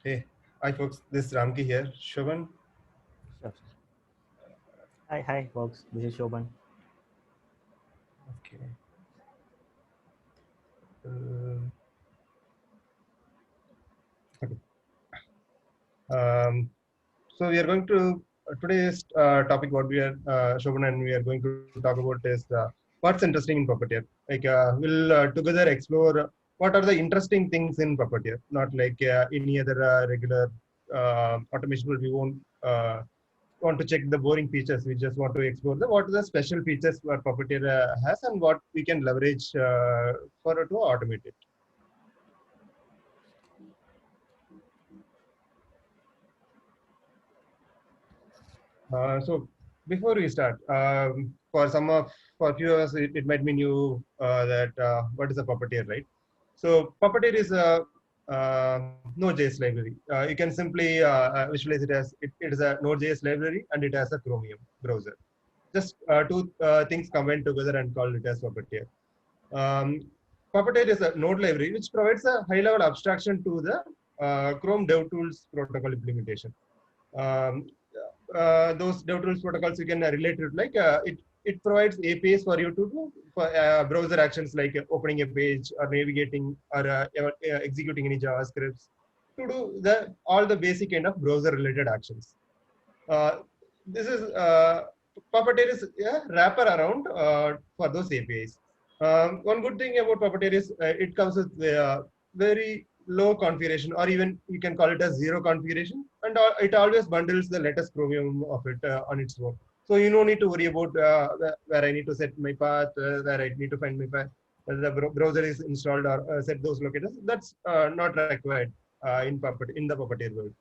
Hey, hi folks, this is Ramki here. Shovan. Sure. Hi, folks. This is Shoban. Okay. Uh, okay. Um, so we are going to today's topic. What we are Shovan and we are going to talk about is what's interesting in Puppeteer. Like we'll together explore what are the interesting things in Puppeteer. Not like any other regular automation. We won't want to check the boring features. We just want to explore what are the special features what Puppeteer has and what we can leverage for to automate it. So before we start, for a few of us, it might be new that what is a Puppeteer, right? So Puppeteer is a Node.js library. You can simply visualize it as it is a Node.js library and it has a Chromium browser. Just two things combined together and called it as Puppeteer. Um, Puppeteer is a node library which provides a high-level abstraction to the Chrome DevTools protocol implementation. Um, those DevTools protocols you can relate to it like it provides APIs for you to do for browser actions like opening a page or navigating or executing any JavaScripts to do the all the basic kind of browser related actions. Uh, this is Puppeteer is a wrapper around for those APIs. One good thing about Puppeteer is it comes with very low configuration, or even you can call it a zero configuration, and it always bundles the latest Chromium of it on its own. So you don't need to worry about where I need to set my path, where I need to find my path, whether the browser is installed or set those locators. That's not required in the Puppeteer world.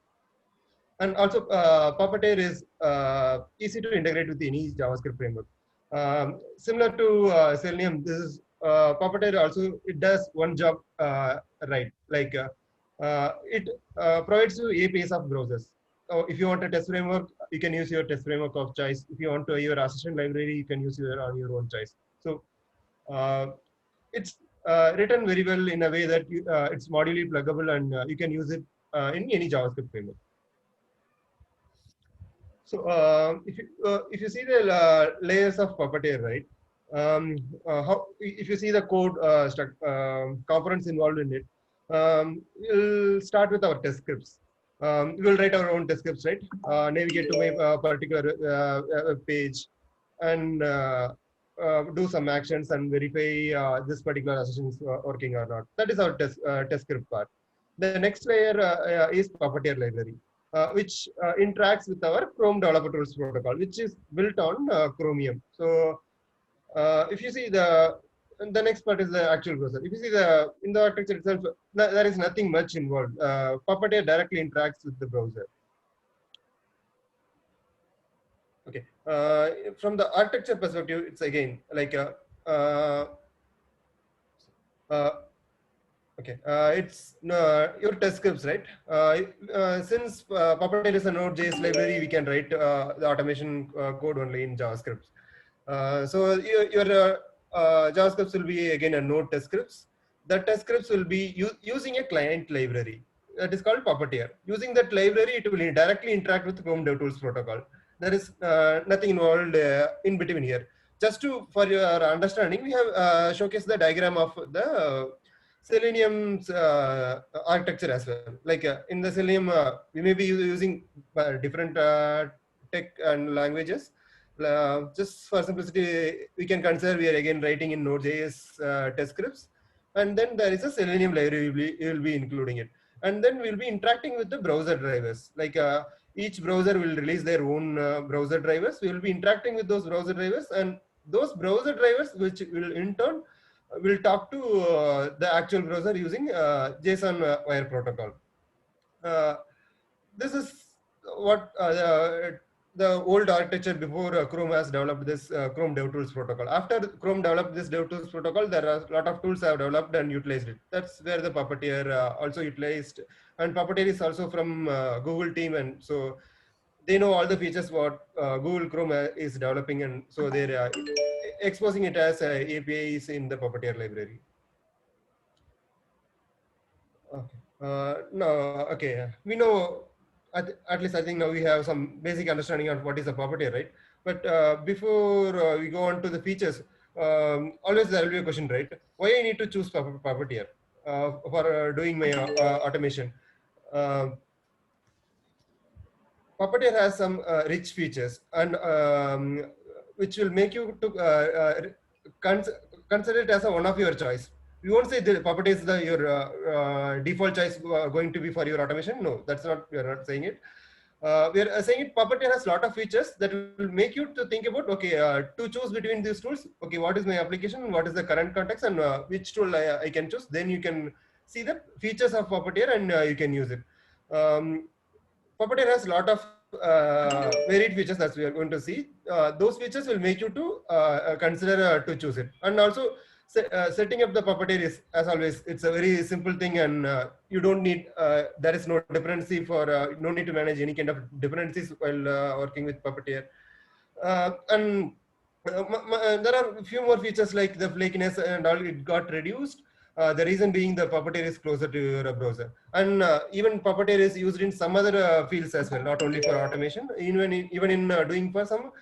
And also, Puppeteer is easy to integrate with any JavaScript framework. Similar to Selenium, this is Puppeteer also it does one job right. Like it provides you APIs of browsers. So if you want a test framework, you can use your test framework of choice. If you want to your assistant library, you can use your on your own choice. So uh, it's written very well in a way that it's modularly pluggable and you can use it in any JavaScript framework. So if you see the layers of Puppeteer, right? How if you see the code components involved in it, we'll start with our test scripts. We'll write our own test scripts, right? Navigate to a particular page and do some actions and verify this particular assistant is working or not. That is our test script part. The next layer is Puppeteer library which interacts with our Chrome Developer Tools protocol, which is built on Chromium. So if you see the next part is the actual browser. If you see in the architecture itself, there is nothing much involved. Puppeteer directly interacts with the browser. Okay. From the architecture perspective, it's again like uh, uh, okay, it's your test scripts, right? Since Puppeteer is a Node.js library, we can write the automation code only in JavaScript. So your JavaScripts will be again a Node test scripts. The test scripts will be using a client library that is called Puppeteer. Using that library, it will directly interact with Chrome DevTools protocol. There is nothing involved in between here. Just to for your understanding, we have showcased the diagram of the Selenium's architecture as well. Like in the Selenium, we may be using different tech and languages. Just for simplicity, we can consider we are again writing in Node.js test scripts, and then there is a Selenium library. You will be including it, and then we'll be interacting with the browser drivers. Like each browser will release their own browser drivers. We will be interacting with those browser drivers, and those browser drivers, which will in turn will talk to the actual browser using JSON wire protocol. Uh, this is what the old architecture before Chrome has developed this Chrome DevTools protocol. After Chrome developed this DevTools protocol, there are a lot of tools have developed and utilized it. That's where the Puppeteer also utilized, and Puppeteer is also from Google team, and so they know all the features what Google Chrome is developing, and so they're exposing it as APIs in the Puppeteer library. Okay. No, okay. We know, at least I think now we have some basic understanding of what is a puppeteer, right? But before we go on to the features, always there will be a question, right? Why I need to choose puppeteer for doing my automation? Uh, Puppeteer has some rich features and which will make you to cons- consider it as a one of your choice. You won't say the Puppeteer is your default choice going to be for your automation. No, that's not. We are not saying it. We are saying it. Puppeteer has a lot of features that will make you to think about. Okay, to choose between these tools. Okay, what is my application? What is the current context, and which tool I can choose? Then you can see the features of Puppeteer and you can use it. Puppeteer has a lot of varied features that we are going to see. Those features will make you to consider to choose it. And also, setting up the Puppeteer is, as always, it's a very simple thing, and you don't need. There is no dependency for. No need to manage any kind of dependencies while working with Puppeteer. And there are a few more features like the flakiness and all. It got reduced. The reason being the Puppeteer is closer to your browser, and even Puppeteer is used in some other fields as well, not only for automation, even in doing for some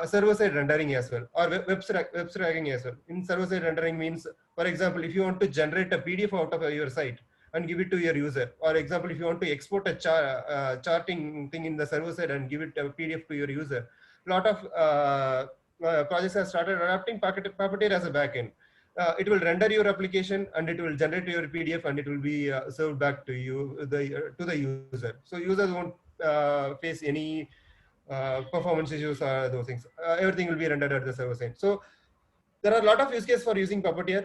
server-side rendering as well, or web scraping as well. In server-side rendering means, for example, if you want to generate a PDF out of your site and give it to your user, or example, if you want to export a charting thing in the server-side and give it a PDF to your user, lot of projects have started adapting Puppeteer as a backend. It will render your application and it will generate your PDF and it will be served back to you, to the user. So users won't face any performance issues or those things. Everything will be rendered at the server side. So there are a lot of use cases for using Puppeteer.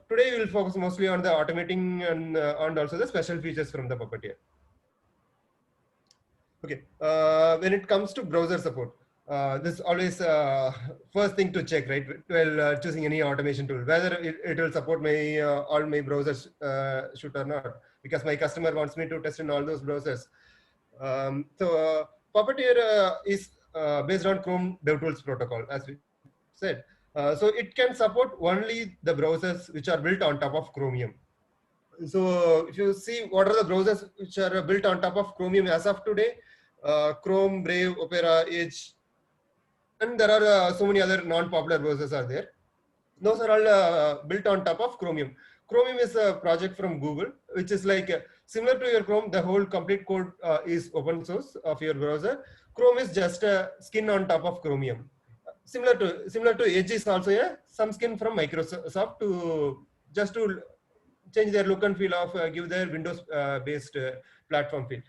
Today we will focus mostly on the automating and also the special features from the Puppeteer. Okay, when it comes to browser support, this is always first thing to check, right? While choosing any automation tool, whether it will support my all my browsers shoot or not, because my customer wants me to test in all those browsers. Puppeteer is based on Chrome DevTools protocol, as we said. So it can support only the browsers which are built on top of Chromium. So if you see what are the browsers which are built on top of Chromium as of today, Chrome, Brave, Opera, Edge, and there are so many other non-popular browsers are there. Those are all built on top of Chromium. Chromium is a project from Google, which is like similar to your Chrome. The whole complete code is open source of your browser. Chrome is just a skin on top of Chromium. Similar to Edge is also some skin from Microsoft to just to change their look and feel of give their Windows based platform feel.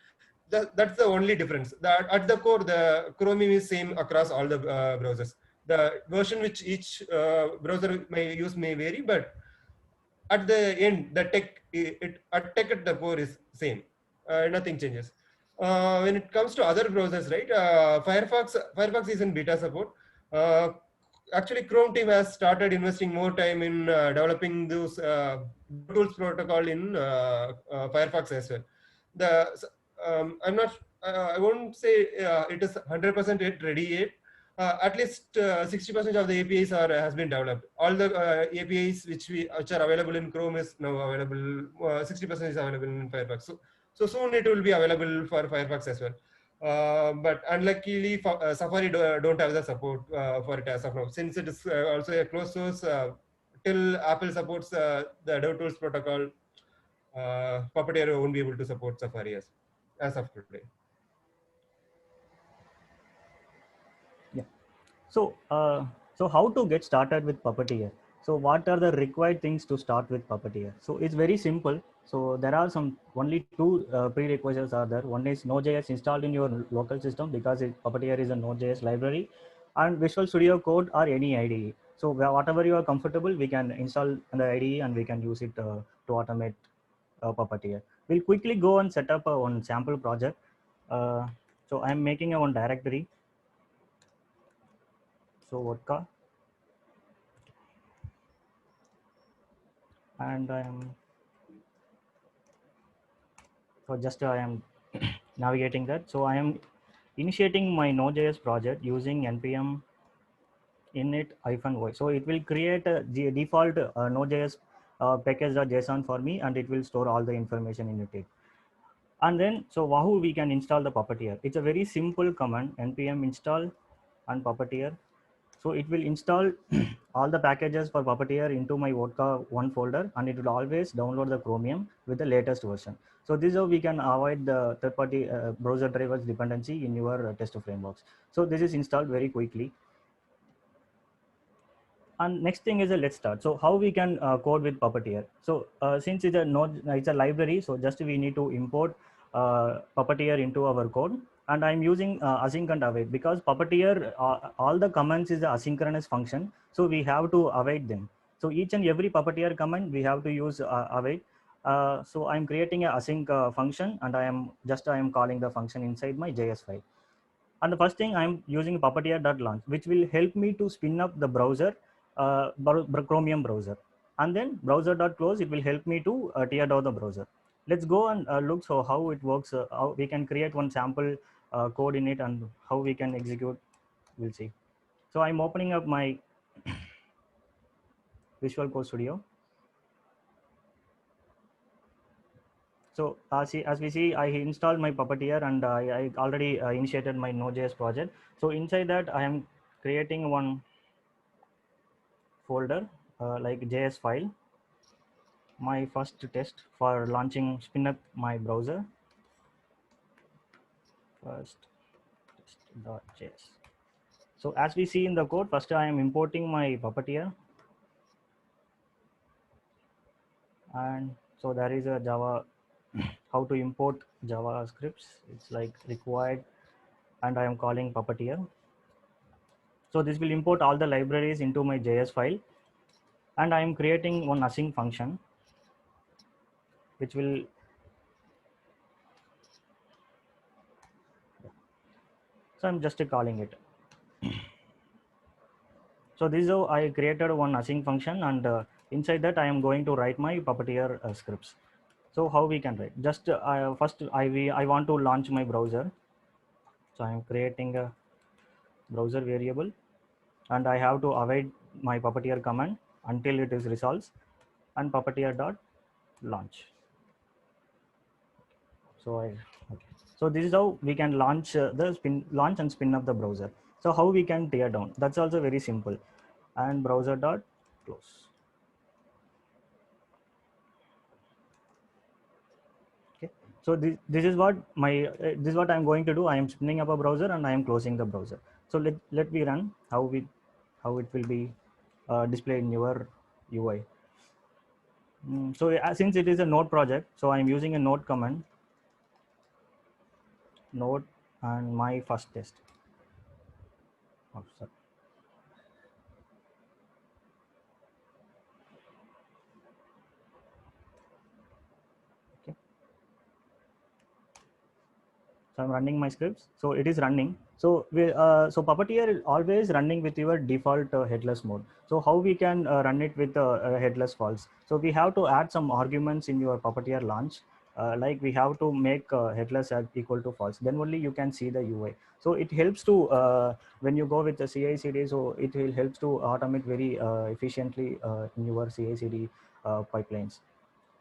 That's the only difference. That at the core, the Chromium is same across all the browsers. The version which each browser may use may vary, but at the end, the tech at the core is same. Nothing changes. When it comes to other browsers, right? Firefox is in beta support. Uh, Actually, Chrome team has started investing more time in developing those tools protocol in Firefox as well. I'm not. I won't say it is 100% yet ready yet. At least 60% of the APIs has been developed. All the APIs which are available in Chrome is now available. 60% is available in Firefox. So soon it will be available for Firefox as well. But unluckily, Safari don't have the support for it as of now, since it is also a closed source. Till Apple supports the DevTools protocol, Puppeteer won't be able to support Safari as of today. Yeah. So how to get started with Puppeteer? So what are the required things to start with Puppeteer? So it's very simple. So there are only two prerequisites are there. One is Node.js installed in your local system, because Puppeteer is a Node.js library, and Visual Studio Code or any IDE. So whatever you are comfortable, we can install the IDE and we can use it to automate Puppeteer. We'll quickly go and set up one sample project. So I'm making a one directory. So vodka, and I am I am navigating that. So I am initiating my Node.js project using npm init -y. So it will create a default Node.js package.json for me, and it will store all the information in it. And then, so how we can install the Puppeteer? It's a very simple command, npm install and Puppeteer. So it will install all the packages for Puppeteer into my Vodka 1 folder, and it will always download the Chromium with the latest version. So this is how we can avoid the third-party browser drivers dependency in your test frameworks. So this is installed very quickly. And next thing is let's start. So how we can code with Puppeteer? So since it's a node, it's a library, so just we need to import Puppeteer into our code. And I'm using async and await because Puppeteer, all the commands is the asynchronous function, so we have to await them. So each and every Puppeteer command we have to use await. So I'm creating a async function, and I am calling the function inside my JS file. And the first thing I'm using Puppeteer.launch, which will help me to spin up the browser, Chromium browser. And then browser.close, it will help me to tear down the browser. Let's go and look so how it works, how we can create one sample code in it, and how we can execute, we'll see. So I'm opening up my Visual Code Studio. So as we see, I installed my Puppeteer, and I already initiated my Node.js project. So inside that, I am creating one folder like JS file, my first test for launching spin up my browser, first test.js. So as we see in the code, first I am importing my Puppeteer, and so there is a Java how to import Java scripts. It's like required, and I am calling Puppeteer. So this will import all the libraries into my JS file, and I am creating one async function which will, so I'm just calling it. So this is how I created one async function, and inside that I am going to write my Puppeteer scripts. So how we can write? Just first I want to launch my browser. So I am creating a browser variable, and I have to await my Puppeteer command until it is resolves, and Puppeteer dot launch. So okay. So this is how we can launch launch and spin up the browser. So how we can tear down? That's also very simple. And browser dot close. Okay. So this is what this is what I'm going to do. I am spinning up a browser, and I am closing the browser. So let me run how it will be displayed in your UI. So since it is a node project, so I'm using a node command, node, and my first test. Oh, sorry. Okay. So I'm running my scripts. So it is running. So so Puppeteer is always running with your default headless mode. So how we can run it with headless false? So we have to add some arguments in your Puppeteer launch. Like we have to make headless equal to false. Then only you can see the UI. So it helps to when you go with the CI/CD. So it will helps to automate very efficiently in your CI/CD pipelines.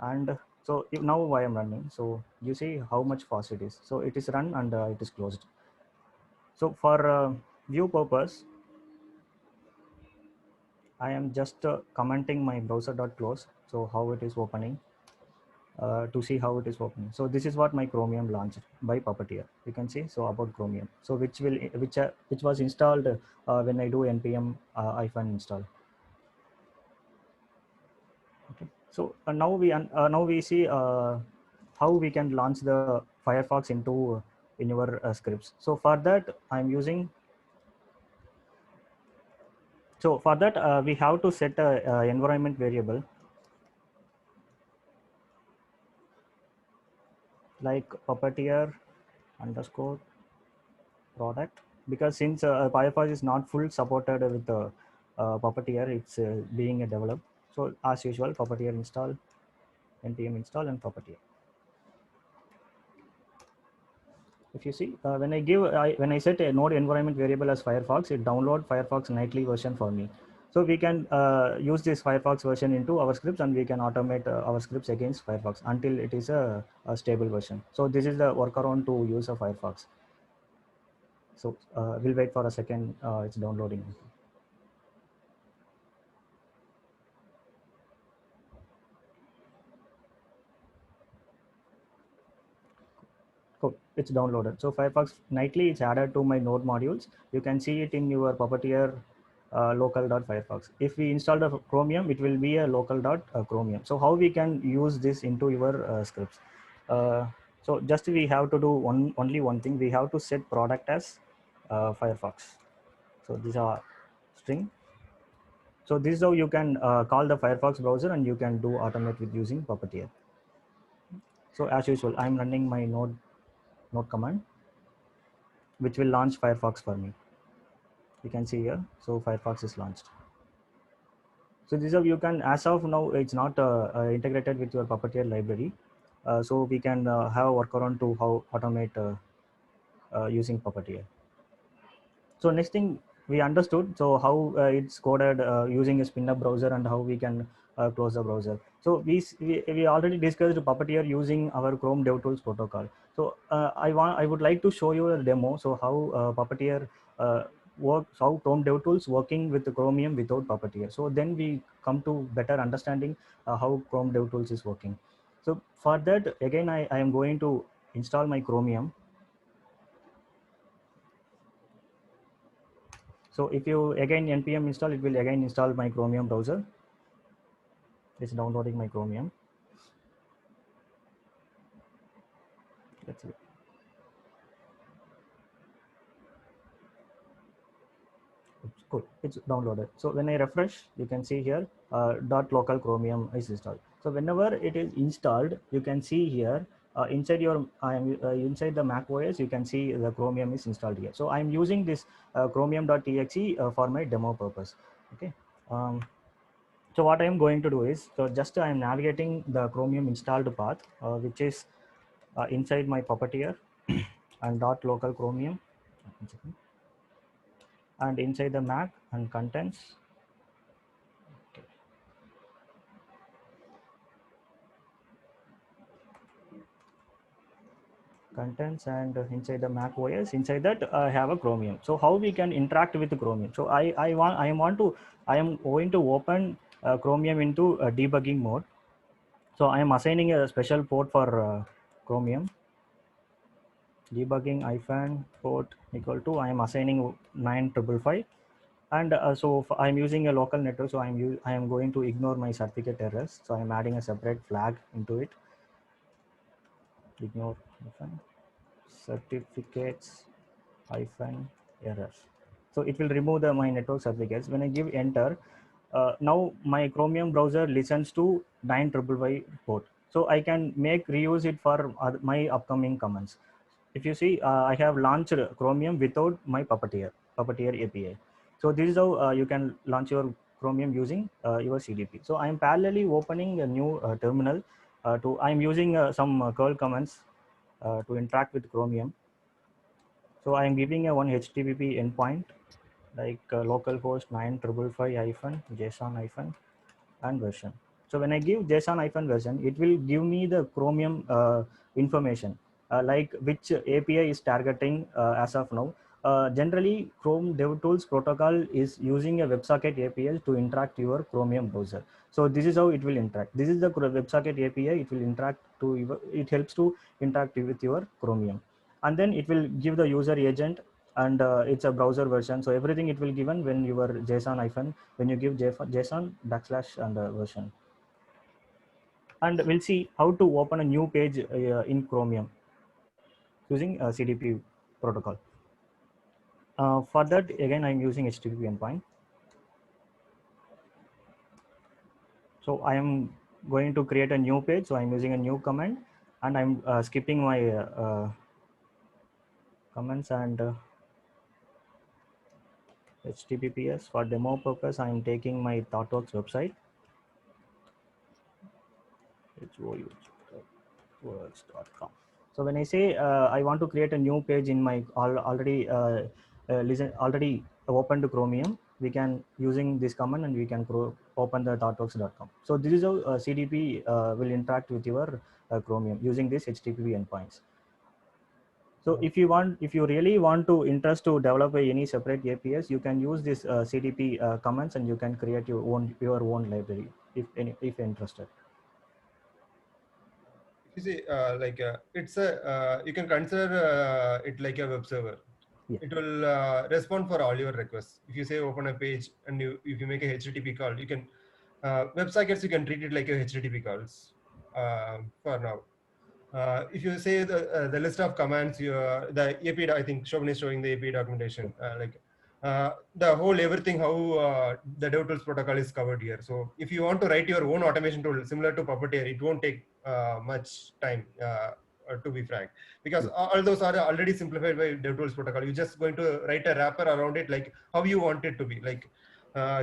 And so now I am running, so you see how much fast it is. So it is run, and it is closed. So for view purpose, I am just commenting my browser.close, so how it is opening, to see how it is opening. So this is what my Chromium launched by Puppeteer. You can see, so about Chromium, so which was installed when I do npm install. Okay. So now we see how we can launch the Firefox into in your scripts. So for that I'm using. So for that we have to set a environment variable like Puppeteer underscore product, because since Firefox is not full supported with the Puppeteer, it's being developed. So as usual, Puppeteer install, npm install, and Puppeteer. If you see, when I set a node environment variable as Firefox, it download Firefox nightly version for me. So we can use this Firefox version into our scripts, and we can automate our scripts against Firefox until it is a stable version. So this is the workaround to use a Firefox. So we'll wait for a second. It's downloading. Cool. It's downloaded. So Firefox nightly is added to my node modules. You can see it in your Puppeteer local.firefox. If we install the Chromium, it will be a local.chromium. So how we can use this into your scripts? So just we have to do only one thing. We have to set product as Firefox. So these are string. So this is how you can call the Firefox browser, and you can do automate with using Puppeteer. So as usual, I'm running my node command, which will launch Firefox for me. You can see here, so Firefox is launched. So this is how you can, as of now, it's not integrated with your Puppeteer library. So we can have a workaround to how automate using Puppeteer. So next thing we understood, so how it's coded using a spin-up browser, and how we can close the browser. So we already discussed Puppeteer using our Chrome DevTools protocol. So I would like to show you a demo. So how Puppeteer works, how Chrome DevTools working with the Chromium without Puppeteer. So then we come to better understanding how Chrome DevTools is working. So for that, again, I am going to install my Chromium. So if you again npm install, it will again install my Chromium browser. It's downloading my Chromium. Let's see. Oops, cool. It's downloaded. So when I refresh, you can see here .local Chromium is installed. So whenever it is installed, you can see here inside your inside the Mac OS, you can see the Chromium is installed here. So I'm using this chromium.exe for my demo purpose. Okay. So what I am going to do is, so just I am navigating the Chromium installed path, which is inside my Puppeteer and .local Chromium, and inside the Mac and contents. Contents and inside the Mac OS, inside that I have a Chromium. So how we can interact with the Chromium? So I am going to open Chromium into debugging mode. So I am assigning a special port for Chromium. Debugging port equal to, I am assigning 9555, and so I am using a local network. So I am going to ignore my certificate errors. So I am adding a separate flag into it. Ignore certificates errors. So it will remove my network certificates. When I give enter, now my Chromium browser listens to 9555 port. So I can reuse it for my upcoming commands. If you see, I have launched Chromium without my Puppeteer API. So this is how you can launch your Chromium using your CDP. So I am parallelly opening a new terminal. I am using some curl commands to interact with Chromium. So I am giving a one HTTP endpoint, like localhost 9555 JSON and version. So when I give JSON version, it will give me the Chromium information, like which API is targeting as of now. Generally, Chrome DevTools protocol is using a WebSocket API to interact your Chromium browser. So this is how it will interact. This is the WebSocket API. It will interact it helps to interact with your Chromium, and then it will give the user agent, and it's a browser version. So everything it will given when your when you give JSON / and version. And we'll see how to open a new page in Chromium using CDP protocol. For that, again, I'm using HTTP endpoint. So I am going to create a new page. So I'm using a new command, and I'm skipping my comments and HTTPS. For demo purpose, I'm taking my ThoughtWorks website. It's works.com. So when I say I want to create a new page in my already opened Chromium, we can using this command and we can open the thoughtworks.com. So this is how CDP will interact with your Chromium using these HTTP endpoints. So if you really want to interest to develop any separate APIs, you can use this CDP commands and you can create your own library if interested. If you see, it's a, you can consider it like a web server. Yeah. It will respond for all your requests. If you say open a page and if you make a HTTP call, you can WebSockets, you can treat it like a HTTP calls for now. If you say the list of commands, the API, I think Shobhan is showing the API documentation, the whole everything how the DevTools protocol is covered here. So if you want to write your own automation tool similar to Puppeteer, it won't take much time. To be frank, because all those are already simplified by DevTools protocol. You're just going to write a wrapper around it, like how you want it to be. Like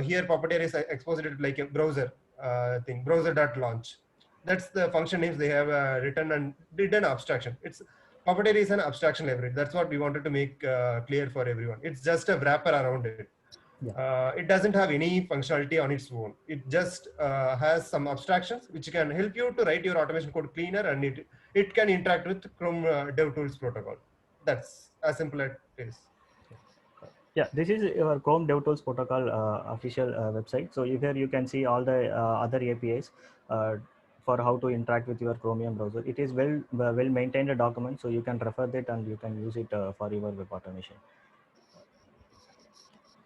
here, Puppeteer is exposed it like a browser thing, browser.launch. That's the function names they have written and did an abstraction. It's Puppeteer is an abstraction library. That's what we wanted to make clear for everyone. It's just a wrapper around it. It doesn't have any functionality on its own. It just has some abstractions which can help you to write your automation code cleaner, and it can interact with Chrome DevTools protocol. That's as simple as it is. Yeah, this is your Chrome DevTools protocol official website. So here you can see all the other APIs for how to interact with your Chromium browser. It is well maintained a document, so you can refer it and you can use it for your web automation.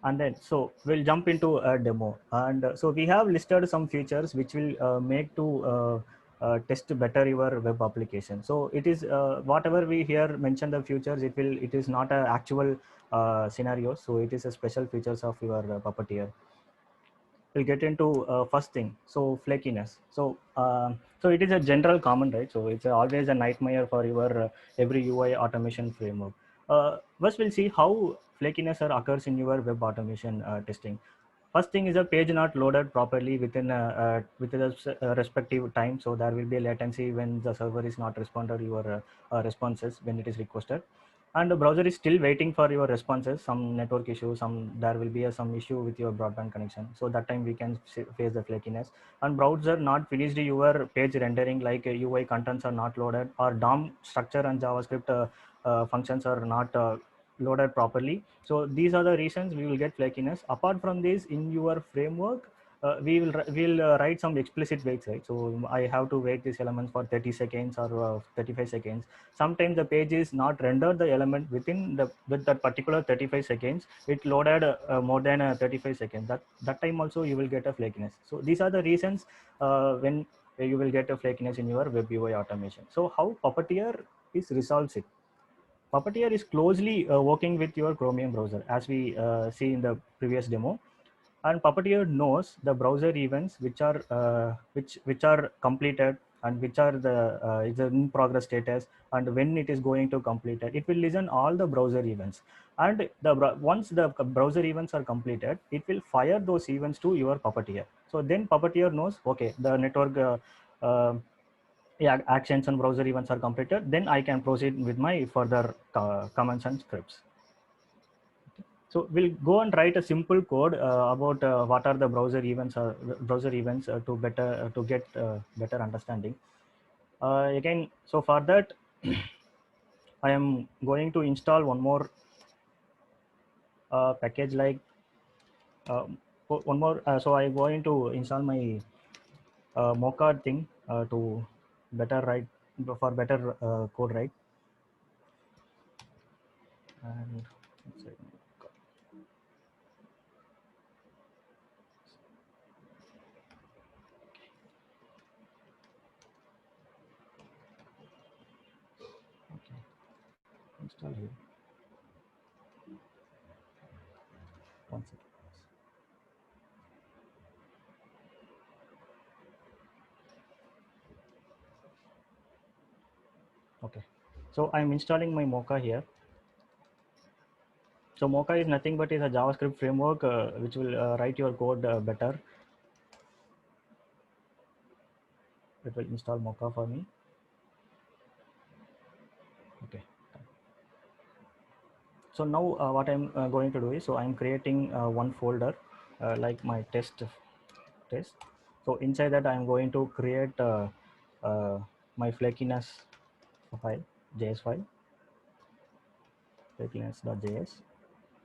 And then so we'll jump into a demo, and so we have listed some features which will make to test better your web application. So it is whatever we here mention the features, it is not a actual scenario, so it is a special features of your Puppeteer. We'll get into first thing, so flakiness. So it is a general common, right? So it's always a nightmare for your every UI automation framework. First we'll see how flakiness occurs in your web automation testing. First thing is a page not loaded properly within a respective time, so there will be a latency when the server is not responded your responses when it is requested, and the browser is still waiting for your responses. Some network issue, there will be some issue with your broadband connection, so that time we can face the flakiness. And browser not finished your page rendering, like UI contents are not loaded, or DOM structure and JavaScript functions are not loaded properly. So these are the reasons we will get flakiness. Apart from this, in your framework we'll write some explicit waits, right? So I have to wait these elements for 30 seconds or 35 seconds. Sometimes the page is not rendered the element with that particular 35 seconds. It loaded more than 35 seconds. That time also you will get a flakiness. So these are the reasons when you will get a flakiness in your web UI automation. So how Puppeteer is resolves it? Puppeteer is closely working with your Chromium browser, as we see in the previous demo. And Puppeteer knows the browser events which are completed, and which are the is in progress status, and when it is going to complete it. It will listen all the browser events, and once the browser events are completed, it will fire those events to your Puppeteer. So then Puppeteer knows, okay, the network actions and browser events are completed, then I can proceed with my further commands and scripts. So we'll go and write a simple code about what are the browser events to get better understanding. Again, so for that, I am going to install one more package, like one more. So I'm going to install my Mocha thing to better write for better code write. And let's see. Okay, install here. One second. Okay, so I'm installing my Mocha here. So Mocha is nothing but is a JavaScript framework which will write your code better. It will install Mocha for me. Okay. So now what I'm going to do is, so I'm creating one folder like my test. So inside that I'm going to create my flakiness file, JS file, flakiness.js.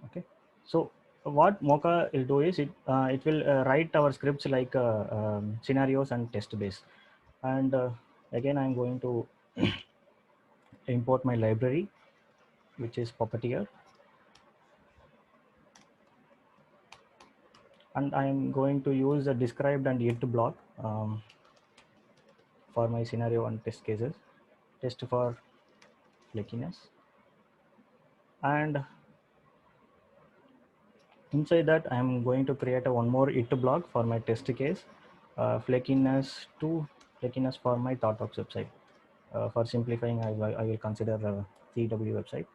Okay. So what Mocha will do is it will write our scripts like scenarios and test base. And again, I'm going to import my library, which is Puppeteer, and I'm going to use the described and yet block for my scenario and test cases, test for flakiness. And inside that, I'm going to create a one more it block for my test case, flakiness for my ThoughtWorks website. For simplifying, I will consider CW website.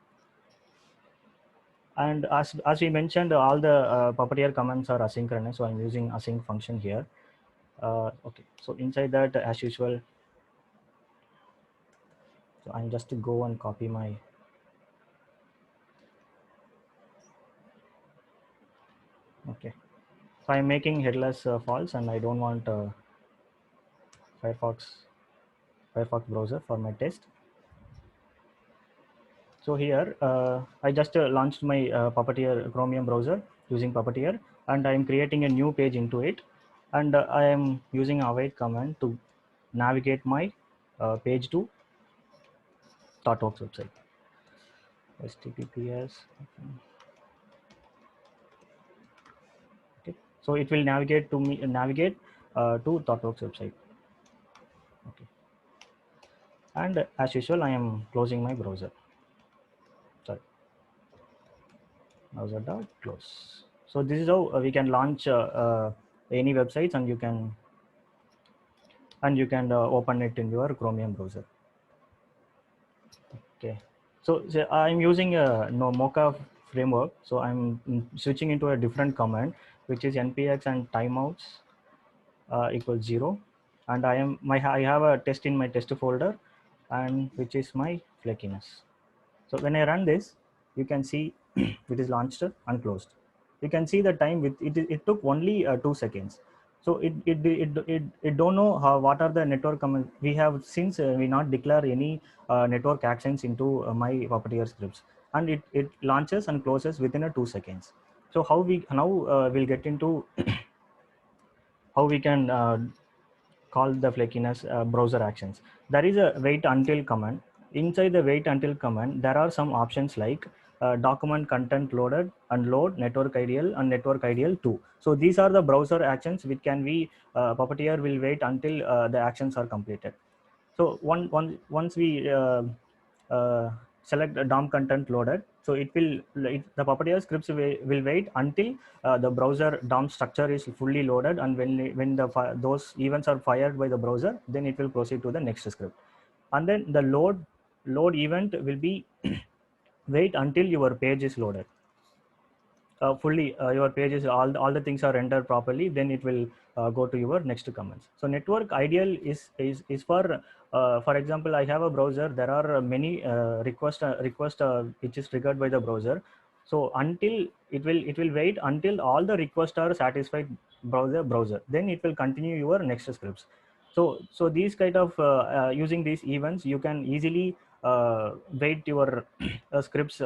And as we mentioned, all the Puppeteer commands are asynchronous, so I'm using async function here. Okay, so inside that, as usual, so I'm just to go and copy my okay. So I'm making headless false, and I don't want Firefox browser for my test. So here I just launched my Puppeteer Chromium browser using Puppeteer, and I'm creating a new page into it, and I am using await command to navigate my page to ThoughtWorks website. HTTPS. Okay, so it will navigate to to ThoughtWorks website. Okay, and as usual, I am closing my browser. Sorry, browser.close. So this is how we can launch any websites, and you can open it in your Chromium browser. Okay, so I'm using a Mocha framework, so I'm switching into a different command, which is npx and timeouts equals 0, and I have a test in my test folder, and which is my flakiness. So when I run this, you can see it is launched and closed. You can see the time with it took only 2 seconds. So it don't know what are the network commands we have, since we not declare any network actions into my Puppeteer scripts, and it launches and closes within a 2 seconds. So how we now we'll get into how we can call the flakiness browser actions. There is a wait until command. Inside the wait until command, there are some options like document content loaded, unload, network ideal, and network ideal 2. So these are the browser actions which can be Puppeteer will wait until the actions are completed. So once we select the DOM content loaded, so the Puppeteer scripts will wait until the browser DOM structure is fully loaded, and when those events are fired by the browser, then it will proceed to the next script. And then the load event will be wait until your page is loaded fully, your page is all the things are rendered properly, then it will go to your next comments. So network ideal is for example, I have a browser, there are many request which is triggered by the browser. So until it will wait until all the requests are satisfied browser, then it will continue your next scripts. So these kind of using these events, you can easily wait your scripts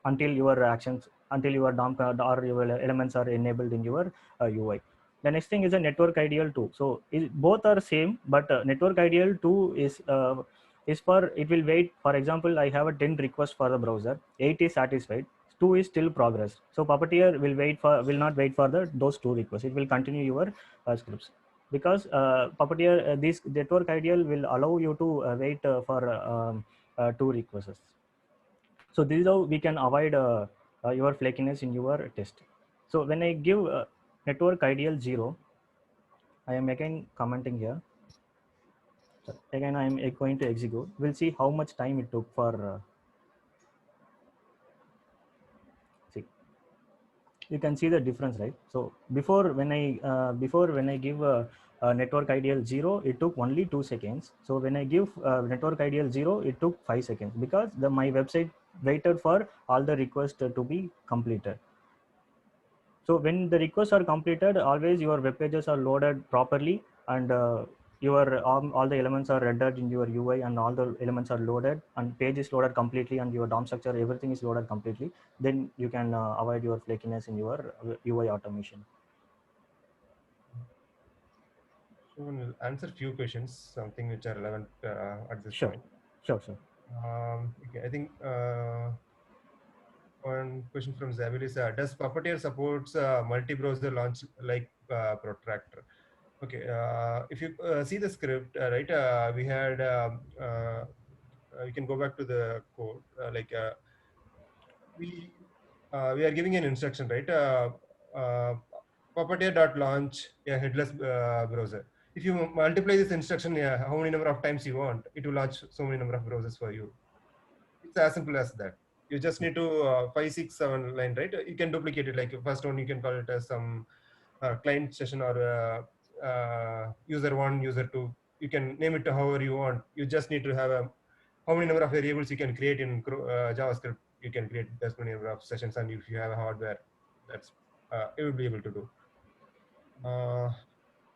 until your actions, until your DOM or your elements are enabled in your UI. The next thing is a network ideal 2. So both are same, but network ideal 2 is for it will wait. For example, I have a 10 request for the browser, 8 is satisfied, 2 is still progress. So Puppeteer will not wait for those 2 requests. It will continue your scripts, because Puppeteer this network ideal will allow you to wait for 2 requests. So this is how we can avoid your flakiness in your test. So when I give network ideal 0, I am again commenting here. So again, I am going to execute. We'll see how much time it took for see. You can see the difference, right? So before when I give network ideal 0, it took only 2 seconds. So when I give network ideal 0, it took 5 seconds, because my website waited for all the requests to be completed. So when the requests are completed, always your web pages are loaded properly, and your all the elements are rendered in your UI, and all the elements are loaded, and page is loaded completely, and your DOM structure, everything is loaded completely. Then you can avoid your flakiness in your UI automation. So we'll answer few questions, something which are relevant at this Sure, point. sure, sure. Okay, I think one question from Zabil is, does Puppeteer supports multi-browser launch like Protractor? Okay, if you see the script, right, we had, you can go back to the code, we we are giving an instruction, right? Puppeteer.launch a headless browser. If you multiply this instruction, how many number of times you want, it will launch so many number of browsers for you. It's as simple as that. You just need to 5, 6, 7 line, right? You can duplicate it. Like first one, you can call it as some client session or user one, user two. You can name it however you want. You just need to have a how many number of variables you can create in JavaScript. You can create as many number of sessions, and if you have a hardware, that's it will be able to do.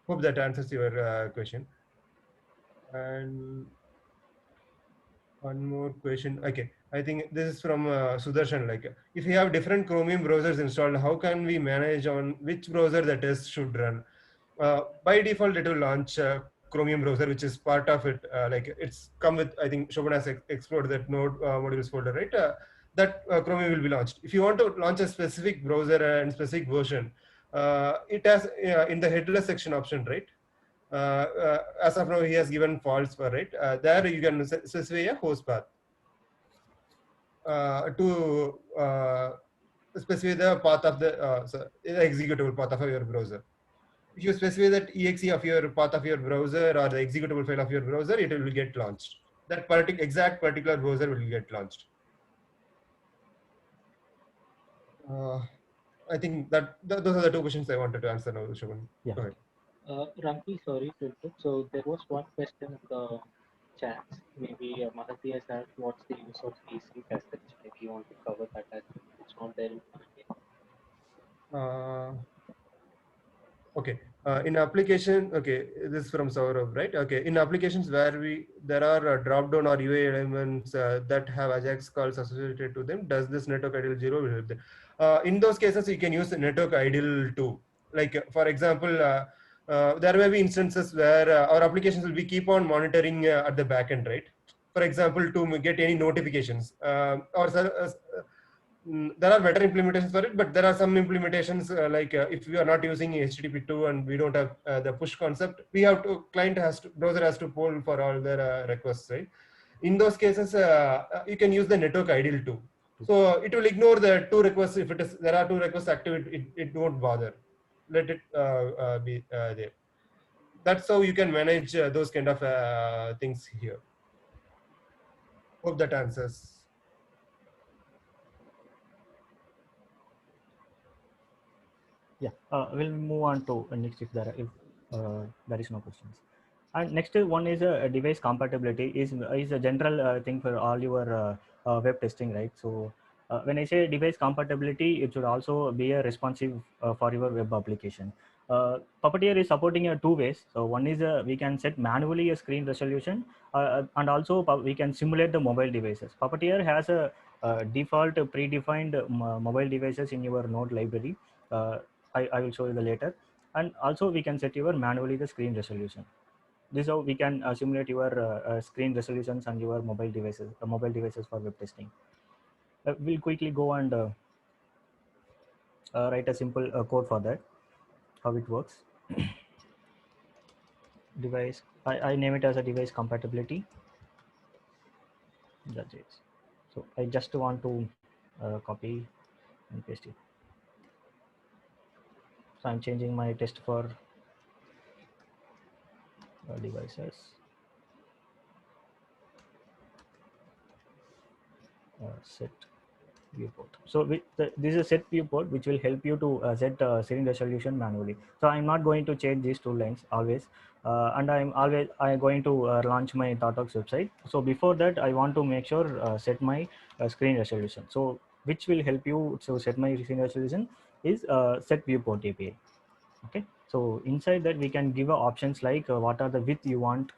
Hope that answers your question. And one more question. Okay, I think this is from Sudarshan. Like, if you have different Chromium browsers installed, how can we manage on which browser the test should run? By default, it will launch Chromium browser, which is part of it. Like, it's come with, I think Shobhan has explored that Node modules folder, right? That Chromium will be launched. If you want to launch a specific browser and specific version, it has in the headless section option, right? As of now, he has given false for it. There you can specify a host path to specify the path of the executable path of your browser. If you specify that exe of your path of your browser or the executable file of your browser, it will get launched. That exact particular browser will get launched. I think that those are the two questions I wanted to answer now, Shubhan. Yeah. Go ahead. Ramki, sorry to interrupt. So there was one question in the chat. Maybe Mahati has asked what's the use of async as such. Maybe you want to cover that as well. It's not there in Uh, Okay. In application, okay, this is from Saurabh, right? Okay. In applications where there are drop-down or UI elements that have Ajax calls associated to them, does this network idle 0 will help them? In those cases, you can use the network idle too. Like for example, there may be instances where our applications will be keep on monitoring at the backend, right? For example, to get any notifications there are better implementations for it, but there are some implementations if we are not using HTTP2 and we don't have the push concept, we have to browser has to poll for all their requests, right? In those cases, you can use the network idle too. So it will ignore the two requests. If there are two requests active, it won't bother. Let it be there. That's how you can manage those kind of things here. Hope that answers. Yeah, we'll move on to next if there is no questions. And next one is a device compatibility is a general thing for all your web testing, right? So when I say device compatibility, it should also be a responsive for your web application. Puppeteer is supporting two ways. So one is we can set manually a screen resolution, and also we can simulate the mobile devices. Puppeteer has a default predefined mobile devices in your node library. I will show you the later, and also we can set your manually the screen resolution. This is how we can simulate your screen resolutions and your mobile devices for web testing. We'll quickly go and write a simple code for that, how it works. Device, I name it as a device compatibility. That's it. So I just want to copy and paste it. So I'm changing my test for devices. Set viewport. So this is a set viewport which will help you to set screen resolution manually. So I'm not going to change these two lines always, and I'm going to launch my ThoughtWorks website. So before that, I want to make sure set my screen resolution. So which will help you to set my screen resolution is set viewport API. Okay, so inside that we can give options like what are the width you want.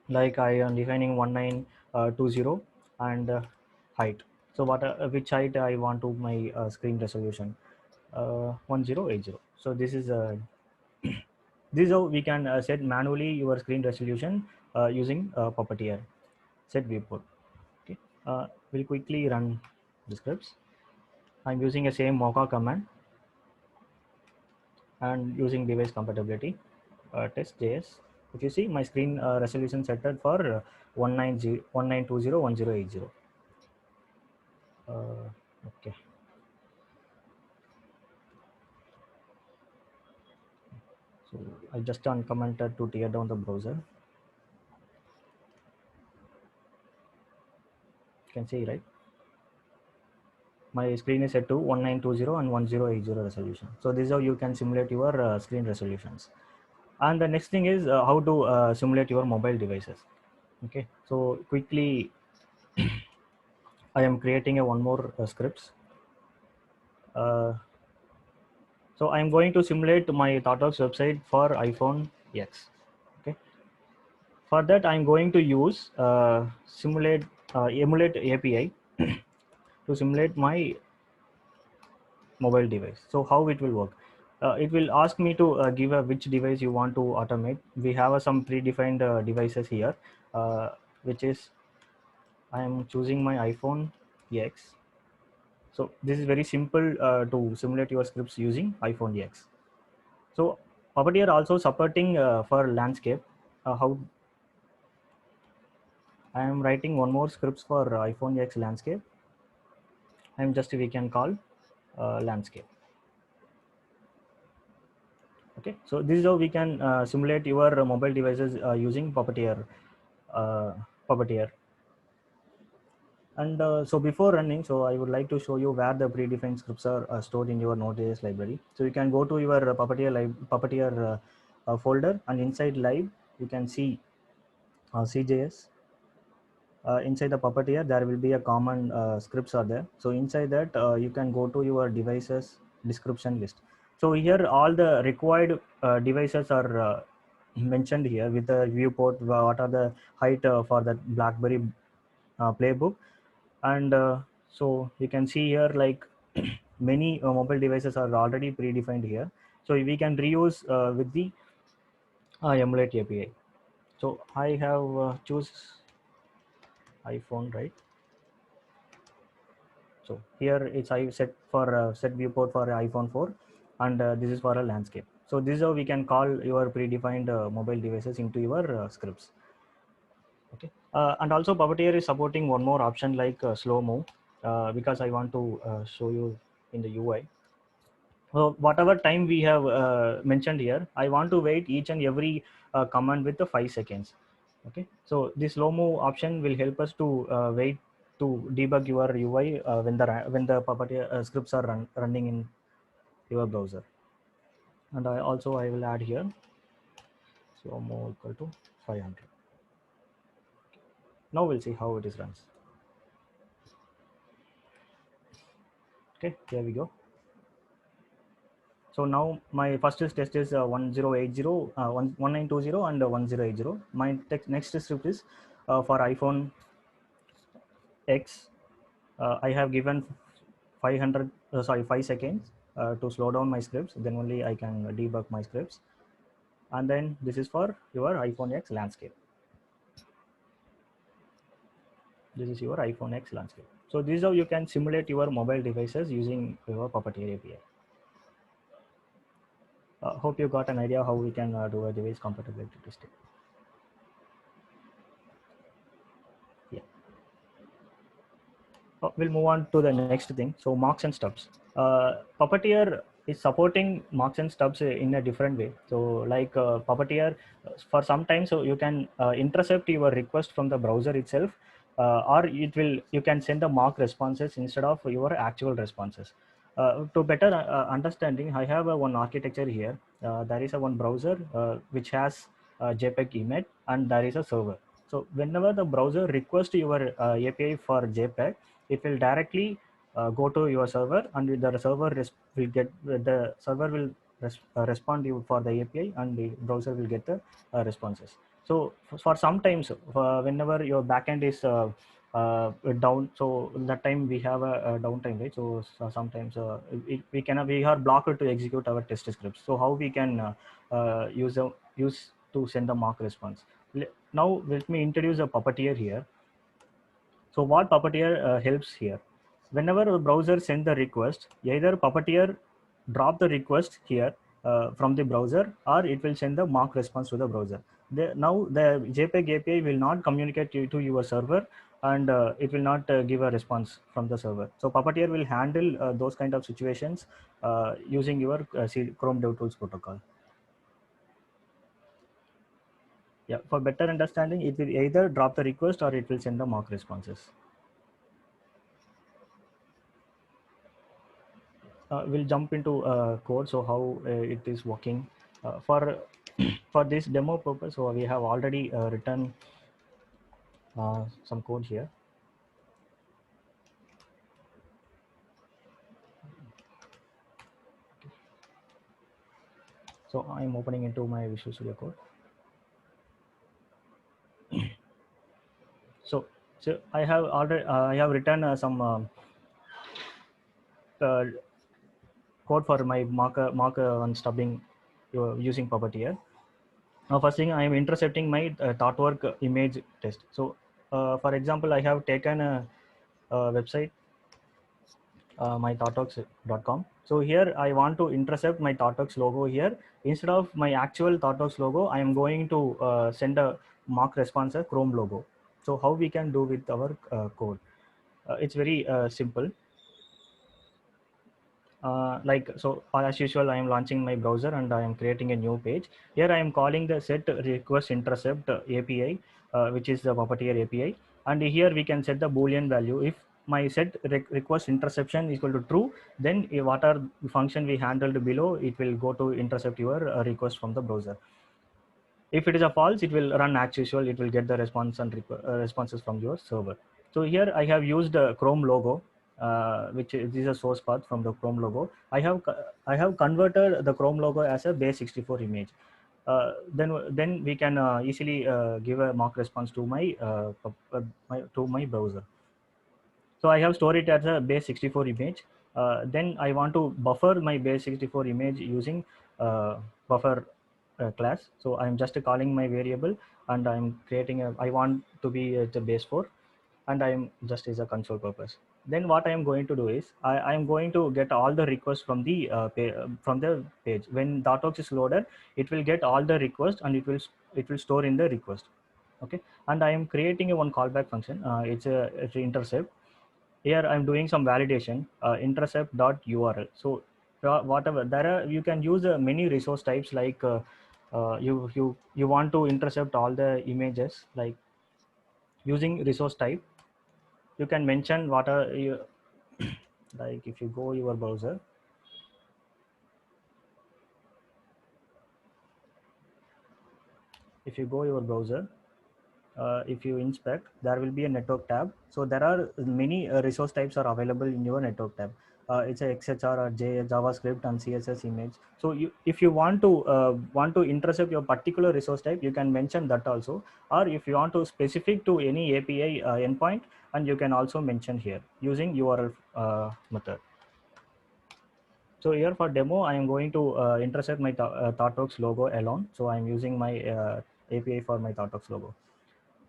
Like I am defining 1920 and height. So which height I want to my screen resolution, 1080. So this is this is how we can set manually your screen resolution using Puppeteer set viewport. Okay, we'll quickly run the scripts. I'm using a same Mocha command and using device compatibility test.js. If you see my screen resolution set for 1920 1080. Okay, so I just uncommented to tear down the browser. You can see, right? My screen is set to 1920 and 1080 resolution. So this is how you can simulate your screen resolutions. And the next thing is how to simulate your mobile devices. Okay, so quickly I am creating a one more scripts. So I'm going to simulate my ThoughtWorks website for iPhone X. Okay, for that I'm going to use emulate API to simulate my mobile device. So how it will work? It will ask me to give a which device you want to automate. We have some predefined devices here, which is I am choosing my iPhone X. So this is very simple to simulate your scripts using iPhone X. So Puppeteer also supporting for landscape. How I am writing one more scripts for iPhone X landscape. I'm just we can call landscape. Okay, so this is how we can simulate your mobile devices using Puppeteer. Uh, Puppeteer. And so before running, so I would like to show you where the predefined scripts are stored in your Node.js library. So you can go to your Puppeteer folder, and inside live you can see CJS. Inside the Puppeteer there will be a common scripts are there. So inside that you can go to your devices description list. So here all the required devices are mentioned here with the viewport, what are the height for that BlackBerry playbook. And so you can see here like many mobile devices are already predefined here. So we can reuse with the emulate API. So I have choose iPhone, right? So here it's I set for set viewport for iPhone 4, and this is for a landscape. So this is how we can call your predefined mobile devices into your scripts. Okay, and also Puppeteer is supporting one more option like slow mo, because I want to show you in the UI. Whatever time we have mentioned here, I want to wait each and every command with the 5 seconds. Okay, so this slow mo option will help us to wait to debug your UI when the Puppeteer scripts are running in your browser. And I will add here slow mo equal to 500. Now we'll see how it is runs. Okay, here we go. So now my first test is 1080, 1920 and 1080. My next script is for iPhone X. I have given 5 seconds to slow down my scripts. Then only I can debug my scripts. And then this is for your iPhone X landscape. This is your iPhone X landscape. So this is how you can simulate your mobile devices using your Puppeteer API. Hope you got an idea how we can do a device compatibility testing. Yeah. We'll move on to the next thing. So mocks and stubs. Puppeteer is supporting mocks and stubs in a different way. So like Puppeteer, for some time, so you can intercept your request from the browser itself or you can send the mock responses instead of your actual responses. To better understanding, I have one architecture here. There is a one browser which has JPEG image, and there is a server. So whenever the browser requests your API for JPEG, it will directly go to your server, and the server will respond you for the API, and the browser will get the responses. So for sometimes whenever your backend is down, so that time we have a downtime, right? So sometimes we are blocked to execute our test scripts. So how we can use to send a mock response. Now let me introduce a Puppeteer here. So what Puppeteer helps here, whenever a browser sends the request, either Puppeteer drop the request here from the browser, or it will send the mock response to the browser. Now the JPEG API will not communicate to your server, and it will not give a response from the server. So Puppeteer will handle those kind of situations using your Chrome DevTools protocol. Yeah, for better understanding, it will either drop the request or it will send the mock responses. We'll jump into code, so how it is working for for this demo purpose. So we have already written some code here. So I'm opening into my Visual Studio Code. So I have already I have written some uh, code for my marker and stubbing using Puppeteer. Now first thing, I am intercepting my ThoughtWork image test. So for example, I have taken a website, mythoughtworks.com. So here I want to intercept my ThoughtWorks logo here. Instead of my actual ThoughtWorks logo, I am going to send a mock response, a Chrome logo. So how we can do with our code? It's very simple. So as usual, I am launching my browser and I am creating a new page. Here I am calling the set request intercept API, which is the Puppeteer API. And here we can set the Boolean value. If my set request interception is equal to true, then what are the function we handled below, it will go to intercept your request from the browser. If it is a false, it will run as usual. It will get the response and responses from your server. So here I have used a Chrome logo, which is a source path from the Chrome logo. I have converted the Chrome logo as a base64 image. Then we can easily give a mock response to my browser. So I have stored it as a base64 image. Then I want to buffer my base64 image using buffer class. So I'm just calling my variable, and I'm creating I want to be at the base4, and I'm just as a console purpose. Then what I am going to do is I am going to get all the requests from the page. When ThoughtWorks is loaded, it will get all the requests, and it will store in the request. Okay, and I am creating a one callback function. It's an intercept. Here I'm doing some validation, intercept.url. So whatever there are, you can use many resource types, like you want to intercept all the images, like using resource type. You can mention what are you like. If you go your browser, if you inspect, there will be a network tab. So there are many resource types are available in your network tab. It's a XHR or JavaScript and CSS image. So if you want to intercept your particular resource type, you can mention that also. Or if you want to specific to any API endpoint, and you can also mention here using URL method. So here for demo, I am going to intercept my ThoughtWorks logo alone. So I'm using my API for my ThoughtWorks logo.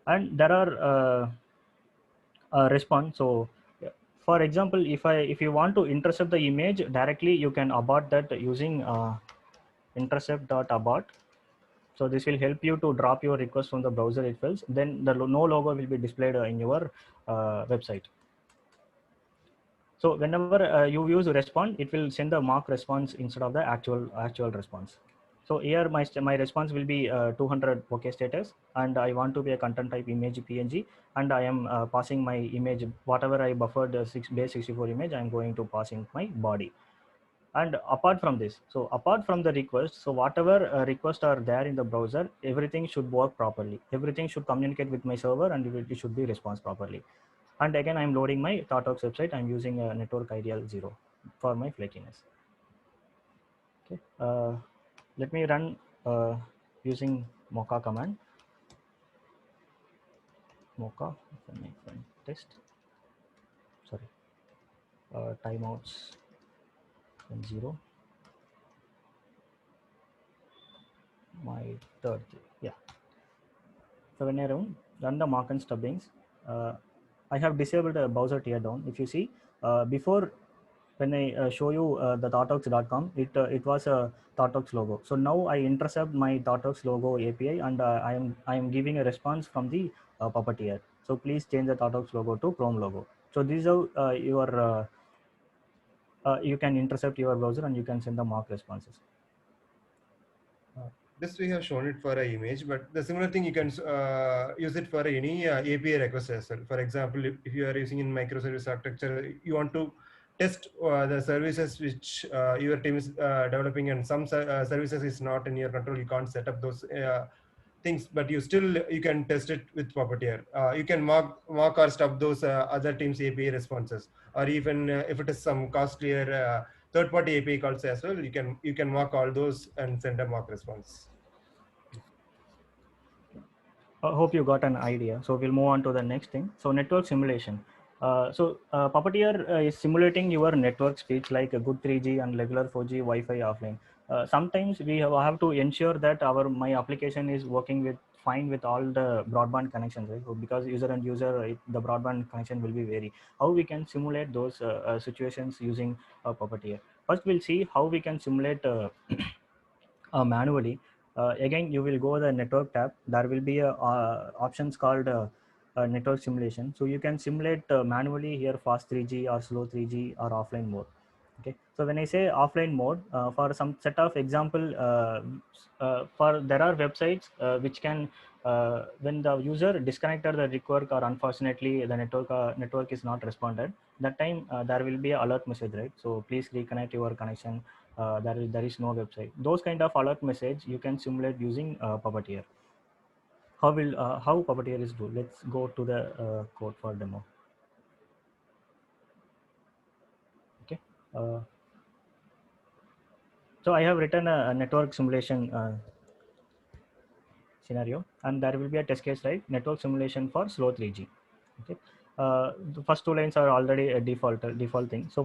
And there are response. So for example, if you want to intercept the image directly, you can abort that using intercept.abort. So this will help you to drop your request from the browser itself. Then the no logo will be displayed in your website. So whenever you use respond, it will send the mock response instead of the actual response. So here my response will be 200 OK status, and I want to be a content type image PNG, and I am passing my image, whatever I buffered base 64 image, I'm going to passing my body. And apart from this, so apart from the request, so whatever requests are there in the browser, everything should work properly, everything should communicate with my server, and it should be response properly. And again, I'm loading my ThoughtWorks website. I'm using a network ideal 0 for my flakiness. Okay, let me run using mocha command. Mocha test, sorry, timeouts and 0, my third, yeah. So when I run the mock and stubbings, I have disabled a browser teardown. If you see, before, when I show you the thoughtworks.com, it was a ThoughtWorks logo. So now I intercept my ThoughtWorks logo API, and I am giving a response from the Puppeteer. So please change the ThoughtWorks logo to Chrome logo. So this is how you can intercept your browser and you can send the mock responses. This we have shown it for an image, but the similar thing you can use it for any API request as well. For example, if you are using in microservice architecture, you want to test the services which your team is developing, and some services is not in your control. You can't set up those things, but you can test it with Puppeteer. You can mock or stop those other teams' API responses, or even if it is some costlier third-party API calls as well, you can mock all those and send a mock response. Hope you got an idea. So we'll move on to the next thing. So network simulation. Puppeteer is simulating your network speeds like a good 3G and regular 4G Wi-Fi offline. Sometimes we have to ensure that my application is working with fine with all the broadband connections, right? So because user and user, the broadband connection will be vary. How we can simulate those situations using Puppeteer? First, we'll see how we can simulate manually. Again, you will go the network tab. There will be a options called network simulation. So you can simulate manually here fast 3G or slow 3G or offline mode. Okay, so when I say offline mode, for some set of example, for there are websites which can when the user disconnected the network, or unfortunately the network is not responded, that time there will be an alert message, right? So please reconnect your connection. There is no website. Those kind of alert message you can simulate using Puppeteer. How Puppeteer is do? Let's go to the code for demo. Okay. So I have written a network simulation scenario, and there will be a test case, right? Network simulation for slow 3G. Okay. The first two lines are already a default thing. So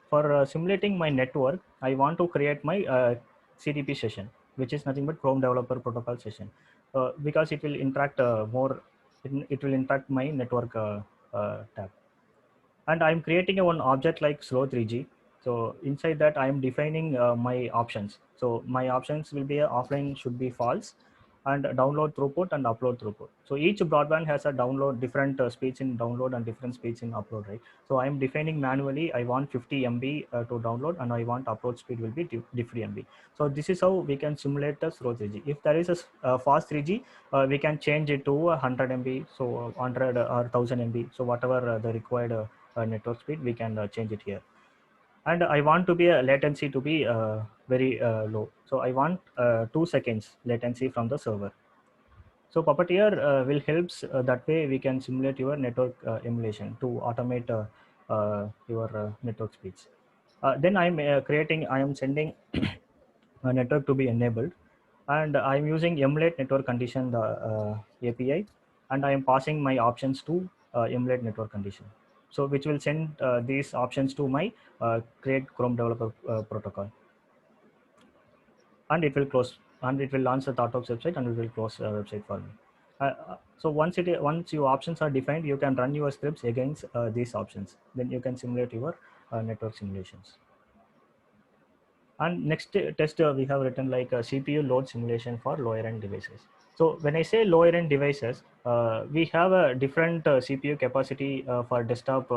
for simulating my network, I want to create my CDP session, which is nothing but Chrome Developer Protocol session, because it will interact more. It will interact my network tab, and I'm creating a one object like slow 3G. So inside that I am defining my options. So my options will be offline should be false, and download throughput and upload throughput. So each broadband has a download different speeds in download and different speeds in upload, right? So I'm defining manually. I want 50 MB to download, and I want upload speed will be 50 MB. So this is how we can simulate the slow 3G. If there is a fast 3G, we can change it to 100 MB, so 100 or 1000 MB. So whatever the required network speed, we can change it here. And I want to be a latency to be very low. So I want 2 seconds latency from the server. So Puppeteer will helps that way we can simulate your network emulation to automate your network speeds. Then I am sending a network to be enabled, and I'm using emulate network condition, the API, and I am passing my options to emulate network condition. So which will send these options to my create Chrome developer protocol, and it will close, and it will launch the ThoughtWorks website, and it will close website for me. So once your options are defined, you can run your scripts against these options. Then you can simulate your network simulations. And next test we have written like a CPU load simulation for lower end devices. So when I say lower end devices, we have a different CPU capacity for desktop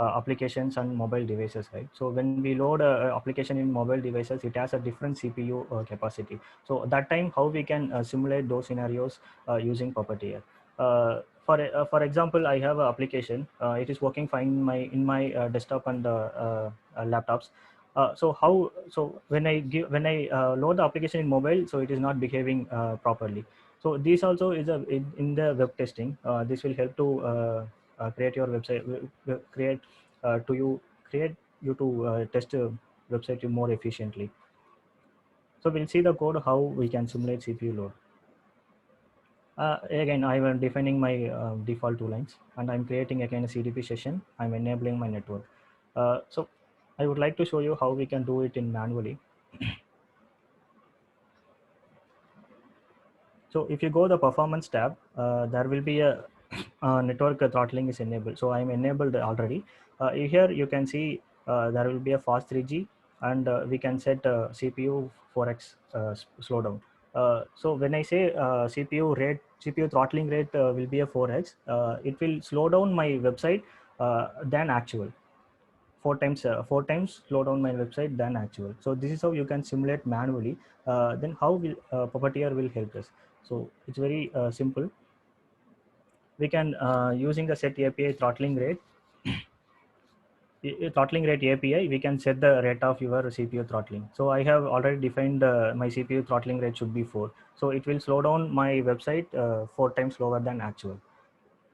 applications and mobile devices, right? So when we load a application in mobile devices, it has a different CPU capacity. So that time, how we can simulate those scenarios using Puppeteer. For example, I have an application. It is working fine in my desktop and laptops. So when I load the application in mobile, so it is not behaving properly. So this also is in the web testing. This will help to create your website, create you to test a website more efficiently. So we'll see the code how we can simulate CPU load. Again, I am defining my default 2 lines, and I'm creating again a CDP session. I'm enabling my network. So I would like to show you how we can do it in manually. So if you go the performance tab, there will be a network throttling is enabled. So I'm enabled already. Here you can see there will be a fast 3G, and we can set CPU 4x slowdown. So when I say CPU throttling rate will be a 4x, it will slow down my website than actual. Four times slow down my website than actual. So this is how you can simulate manually. Then how will Puppeteer will help us? So it's very simple. We can using the set API throttling rate. Throttling rate API, we can set the rate of your CPU throttling. So I have already defined my CPU throttling rate should be 4. So it will slow down my website 4 times slower than actual.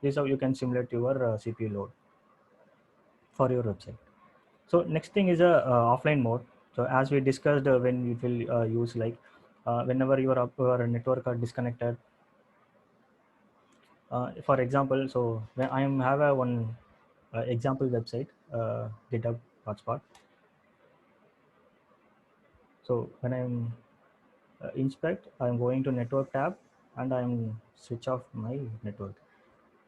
This is how you can simulate your CPU load for your website. So next thing is a offline mode. So as we discussed, when you will use like whenever your network are disconnected. For example, so when I have a one example website, GitHub hotspot. So when I'm inspect, I'm going to network tab, and I'm switch off my network.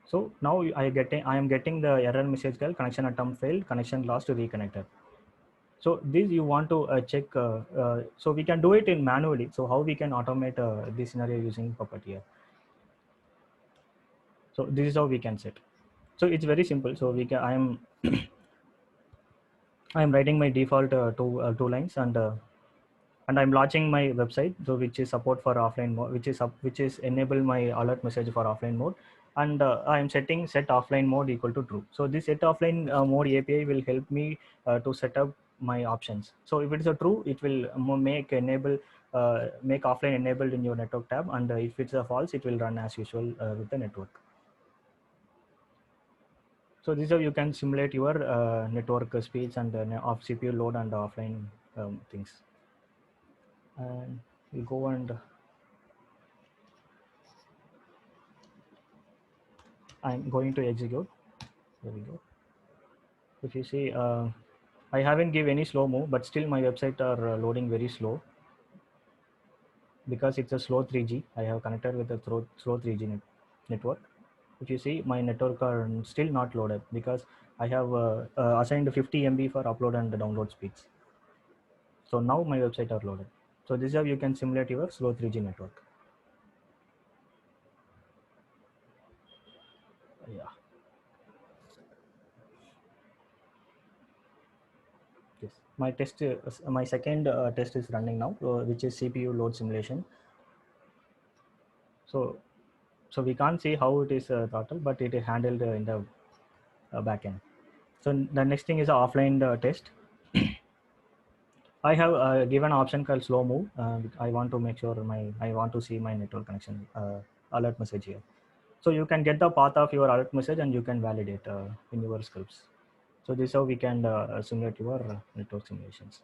So now I am getting the error message called connection attempt failed, connection lost to reconnected. So this you want to check. So we can do it in manually. So how we can automate this scenario using Puppeteer? So this is how we can set. So it's very simple. So we can. I am writing my default two lines, and I'm launching my website. So which is support for offline mode, which is enable my alert message for offline mode, and I'm setting set offline mode equal to true. So this set offline mode API will help me to set up my options. So if it is a true, it will make offline enabled in your network tab, and if it's a false, it will run as usual with the network. So this is how you can simulate your network speeds and of CPU load and offline things. And we go and I'm going to execute. There we go. If you see, I haven't give any slow move, but still my website are loading very slow because it's a slow 3G. I have connected with a slow 3G network. If you see, my network are still not loaded because I have assigned 50 MB for upload and download speeds. So now my website are loaded. So this is how you can simulate your slow 3G network. Yeah. Yes. My test, my second test is running now, which is CPU load simulation. So we can't see how it is throttled, but it is handled in the backend. So the next thing is an offline test. I have given an option called slow move. I want to make sure I want to see my network connection alert message here. So you can get the path of your alert message and you can validate in your scripts. So this is how we can simulate your network simulations.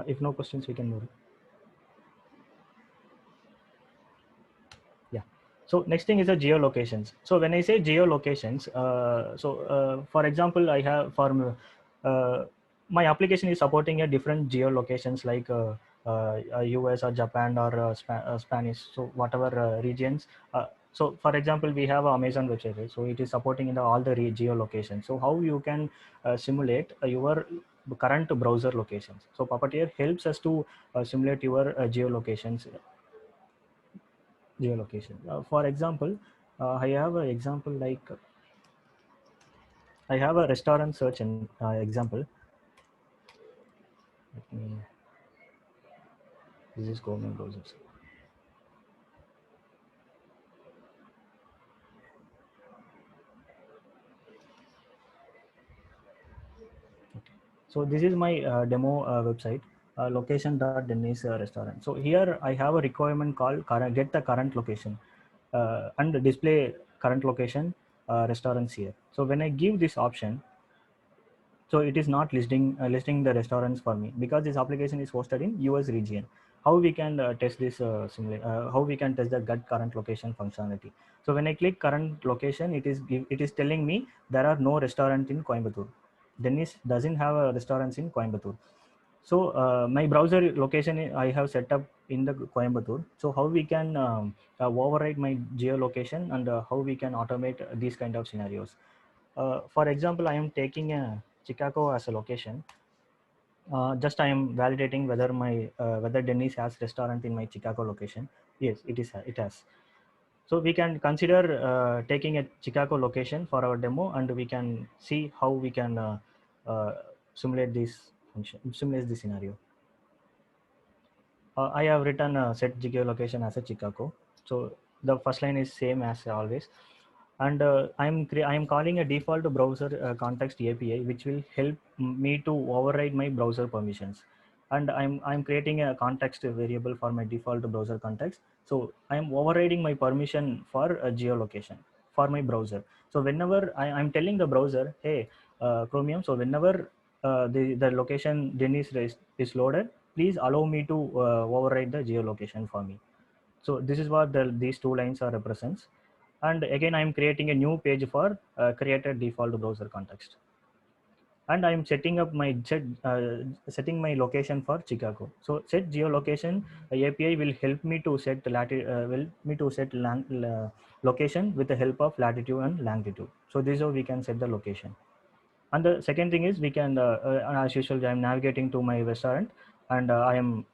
If no questions, we can move. Yeah. So next thing is the geolocations. So when I say geolocations, for example, I have for my application is supporting a different geolocations like US or Japan or Spanish. So whatever regions. So for example, we have Amazon website, right? So it is supporting in all the geolocations. So how you can simulate your current browser locations. So Puppeteer helps us to simulate your geolocations. For example, I have an example like I have a restaurant search example. Let me, this is Chrome browsers. So this is my demo website, location.dennis restaurant. So here I have a requirement called get the current location and display current location restaurants here. So when I give this option, so it is not listing the restaurants for me because this application is hosted in US region. How we can test this how we can test the get current location functionality? So when I click current location, it is telling me there are no restaurant in Coimbatore. Dennis doesn't have a restaurants in Coimbatore. So my browser location I have set up in the Coimbatore. So how we can override my geolocation and how we can automate these kind of scenarios. For example, I am taking a Chicago as a location. Just I am validating whether my whether Dennis has restaurant in my Chicago location. Yes, it has. So we can consider taking a Chicago location for our demo, and we can see how we can uh, simulate this scenario. I have written set geolocation as a Chicago. So the first line is same as always, and I'm calling a default browser context API, which will help me to override my browser permissions. And I'm creating a context variable for my default browser context. So I'm overriding my permission for geolocation for my browser. So whenever I'm telling the browser, hey, Chromium, so whenever the location Dennis is loaded, please allow me to override the geolocation for me. So this is what these two lines are represents. And again, I'm creating a new page for created default browser context. And I'm setting up my setting my location for Chicago. So set geolocation API will help me to set location with the help of latitude and longitude. So this is how we can set the location. And the second thing is we can as usual, I'm navigating to my restaurant, and I am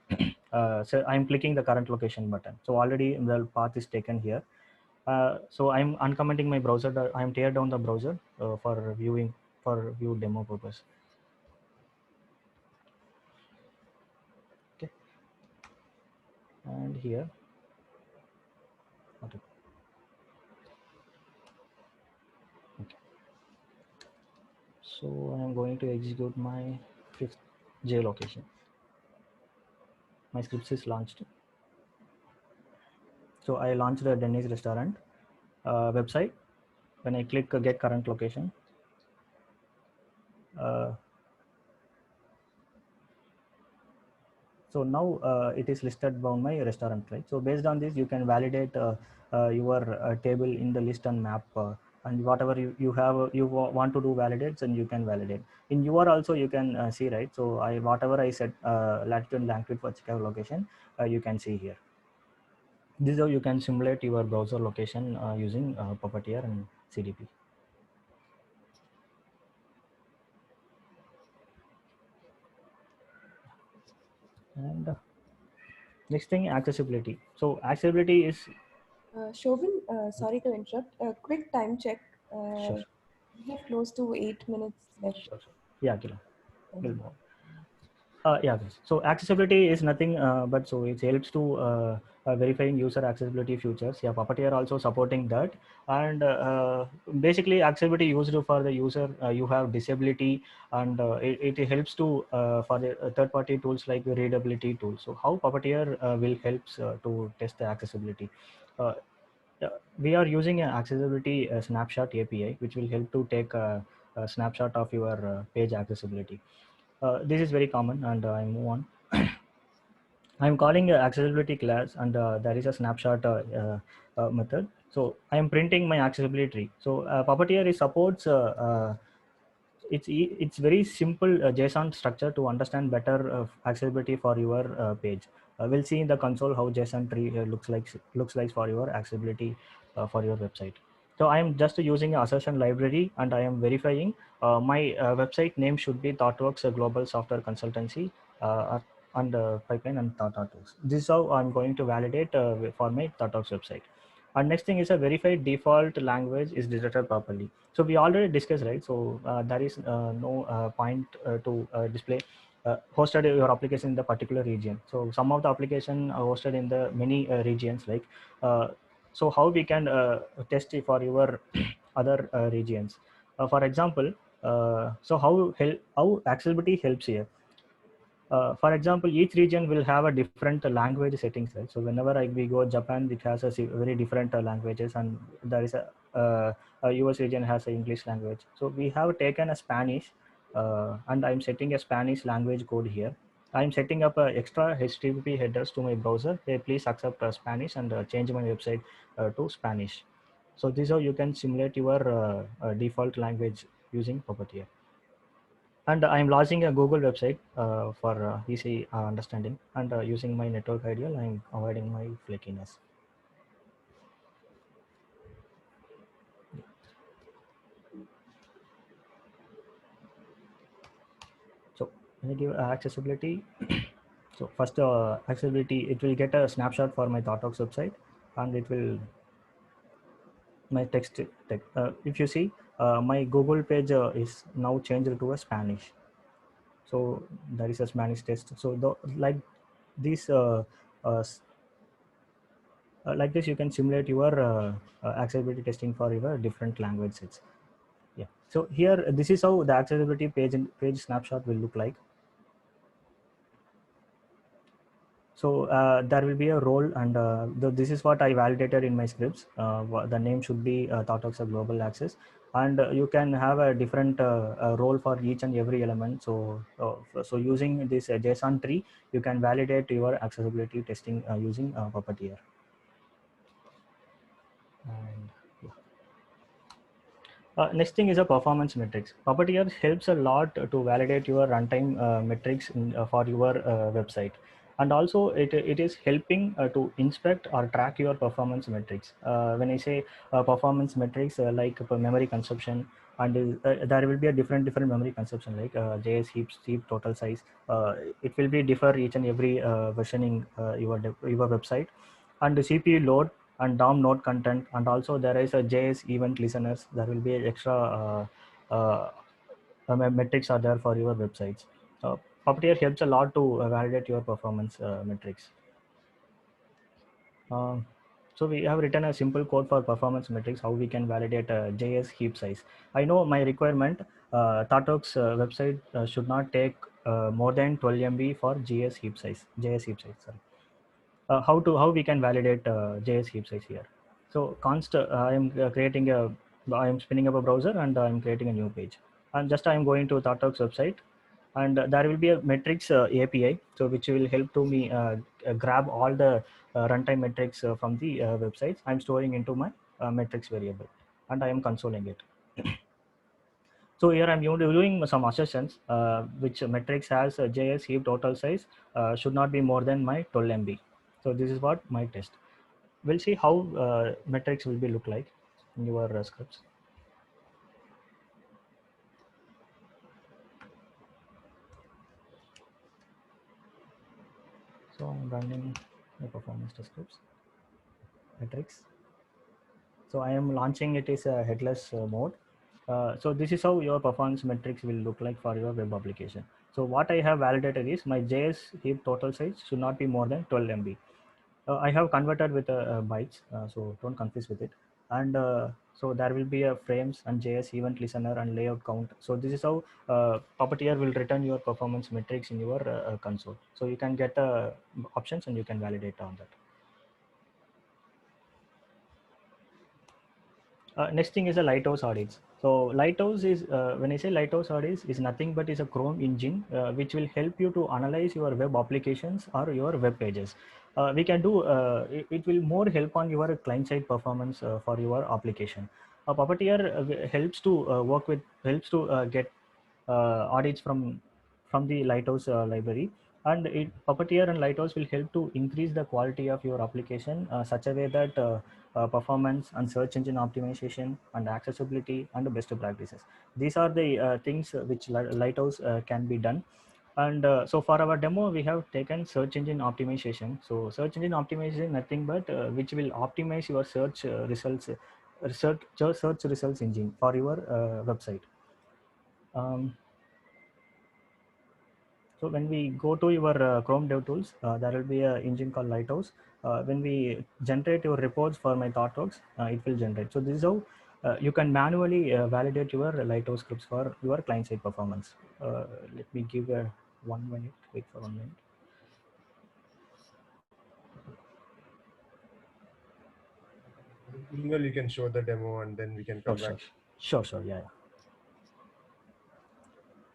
so I'm clicking the current location button. So already the path is taken here. So I'm uncommenting my browser. I'm tear down the browser for viewing for view demo purpose. Okay, and here, okay. Okay. So I'm going to execute my fifth geolocation. My script is launched. So I launched the Denny's restaurant website. When I click get current location, uh, so now it is listed on my restaurant, right? So based on this, you can validate your table in the list and map, and whatever you have want to do validates, and you can validate. In UR also you can see, right? So whatever I set latitude and longitude for Chicago location, you can see here. This is how you can simulate your browser location using Puppeteer and CDP. And next thing, accessibility. So accessibility is Shobin, sorry to interrupt. A quick time check. sure, We have close to 8 minutes left. sure. Yeah, Kila. We'll move on. Yeah, guys. So accessibility is nothing but so it helps to verifying user accessibility features. Yeah, Puppeteer also supporting that, and basically accessibility used for the user. You have disability, and it helps to for the third-party tools like the readability tools. So how Puppeteer will helps to test the accessibility. Uh, we are using an accessibility snapshot API, which will help to take a snapshot of your page accessibility. This is very common, and I move on. I'm calling a accessibility class, and there is a snapshot method. So I am printing my accessibility tree. So Puppeteer is supports it's very simple JSON structure to understand better accessibility for your page. We'll see in the console how JSON tree looks like for your accessibility for your website. So I am just using an assertion library, and I am verifying my website name should be ThoughtWorks Global Software Consultancy and pipeline and Tata Tools. This is how I'm going to validate for my ThoughtWorks website. And next thing is a verified default language is detected properly. So we already discussed, right? So there is no point to display hosted your application in the particular region. So some of the application are hosted in the many regions, like so how we can test it for your other regions. For example, so how accessibility helps here. For example, each region will have a different language settings, right? So whenever we go Japan, it has a very different languages, and there is a US region has a English language. So we have taken a Spanish, and I'm setting a Spanish language code here. I'm setting up extra HTTP headers to my browser. Hey, please accept Spanish and change my website to Spanish. So this is how you can simulate your default language using Puppeteer. And I'm launching a Google website for easy understanding, and using my network ideal, I'm avoiding my flakiness. So when I give accessibility, so first accessibility, it will get a snapshot for my ThoughtWorks website, and it will my text. If you see, my Google page is now changed to a Spanish. So there is a Spanish test. So like these like this, you can simulate your accessibility testing for your different language sets. Yeah, so here this is how the accessibility page snapshot will look like. So there will be a role, and this is what I validated in my scripts. The name should be ThoughtWorks Global Access, and you can have a different role for each and every element. So using this JSON tree, you can validate your accessibility testing using Puppeteer. And next thing is a performance metrics. Puppeteer helps a lot to validate your runtime metrics for your website, and also it is helping to inspect or track your performance metrics. When I say performance metrics, like memory consumption, and there will be a different memory consumption, like JS heap total size. It will be differ each and every versioning your website, and the CPU load and DOM node content, and also there is a JS event listeners. There will be extra metrics are there for your websites. Puppeteer helps a lot to validate your performance metrics. So we have written a simple code for performance metrics, how we can validate JS heap size. I know my requirement, ThoughtWorks website should not take more than 12 MB for JS heap size. Sorry. How we can validate JS heap size here. So const I am creating I am spinning up a browser, and I am creating a new page, and just I am going to ThoughtWorks website, and there will be a metrics API, so which will help to me grab all the runtime metrics from the websites. I'm storing into my metrics variable, and I am consoling it. So here I'm doing some assertions, which metrics has a JS heap total size should not be more than my 12 MB. So this is what my test. We'll see how metrics will be look like in your scripts. So I'm running the performance test scripts metrics. So I am launching it is a headless mode. So this is how your performance metrics will look like for your web application. So what I have validated is my JS heap total size should not be more than 12 MB. I have converted with bytes, so don't confuse with it. And so there will be a frames and JS event listener and layout count. So this is how Puppeteer will return your performance metrics in your console. So you can get options, and you can validate on that. Next thing is a Lighthouse audits. So Lighthouse is, when I say Lighthouse audits, is nothing but is a Chrome engine which will help you to analyze your web applications or your web pages. We can do, it will more help on your client side performance for your application. Puppeteer helps to get audits from the Lighthouse library, and Puppeteer and Lighthouse will help to increase the quality of your application such a way that performance and search engine optimization and accessibility and best practices. These are the things which Lighthouse can be done. And so for our demo, we have taken search engine optimization. So search engine optimization is nothing but which will optimize your search results, search results engine for your website. Um, so when we go to your Chrome DevTools, there will be an engine called Lighthouse. When we generate your reports for my ThoughtWorks, it will generate. So this is how you can manually validate your Lighthouse scripts for your client-side performance. Let me give a 1 minute. Wait for 1 minute. Meanwhile, you can show the demo and then we can come back. Sure.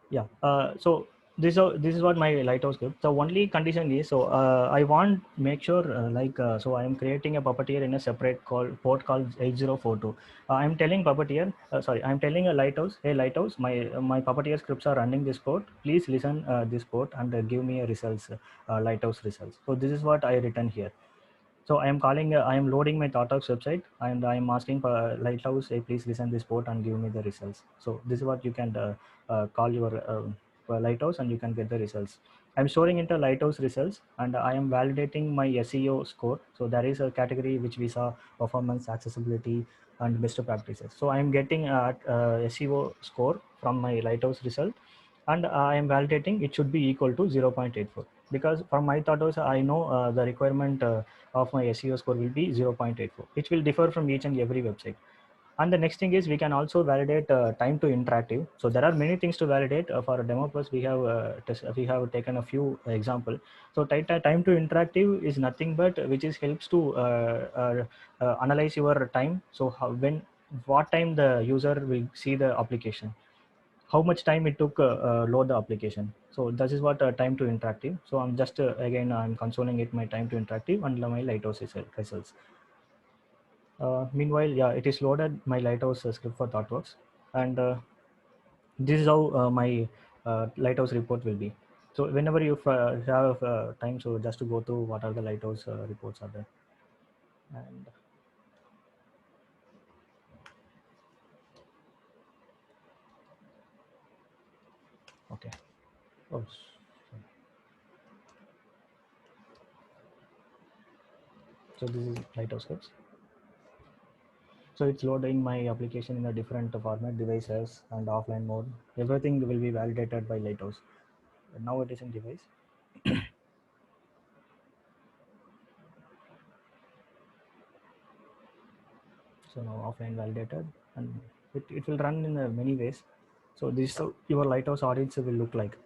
Yeah. So this is what my Lighthouse script. So only condition is, so I want make sure so I am creating a Puppeteer in a separate port called 8042. I'm telling Puppeteer, I'm telling a Lighthouse, hey Lighthouse, my Puppeteer scripts are running this port. Please listen this port and give me a results, Lighthouse results. So this is what I written here. So I am calling, I am loading my ThoughtWorks website and I am asking for Lighthouse, hey, please listen this port and give me the results. So this is what you can call your Lighthouse and you can get the results. I'm storing into Lighthouse results and I am validating my SEO score. So there is a category which we saw: performance, accessibility, and best practices. So I am getting SEO score from my Lighthouse result, and I am validating it should be equal to 0.84, because from my ThoughtWorks I know the requirement of my SEO score will be 0.84, which will differ from each and every website. And the next thing is we can also validate time to interactive. So there are many things to validate. For demo plus we have taken a few example. So time to interactive is nothing but which is helps to analyze your time. So what time the user will see the application, how much time it took load the application. So this is what time to interactive. So I'm just again I'm consoling it my time to interactive and my Lighthouse results. Meanwhile, yeah, it is loaded my Lighthouse script for ThoughtWorks, and this is how my Lighthouse report will be. So whenever you have time, so just to go through what are the Lighthouse reports are there. And okay. Oh, sorry. So this is Lighthouse scripts. So it's loading my application in a different format, devices and offline mode. Everything will be validated by Lighthouse. Now it is in device. So now offline validated, and it will run in many ways. So this your Lighthouse audits will look like.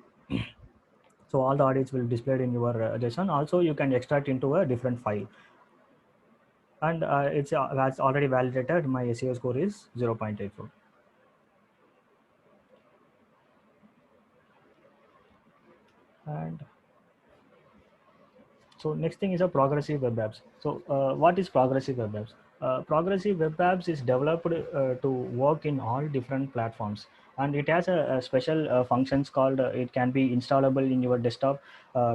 So all the audits will displayed in your JSON. Also, you can extract into a different file. And that's already validated. My SEO score is 0.84. And so next thing is a progressive web apps. So what is progressive web apps? Progressive web apps is developed to work in all different platforms, and it has a special functions called it can be installable in your desktop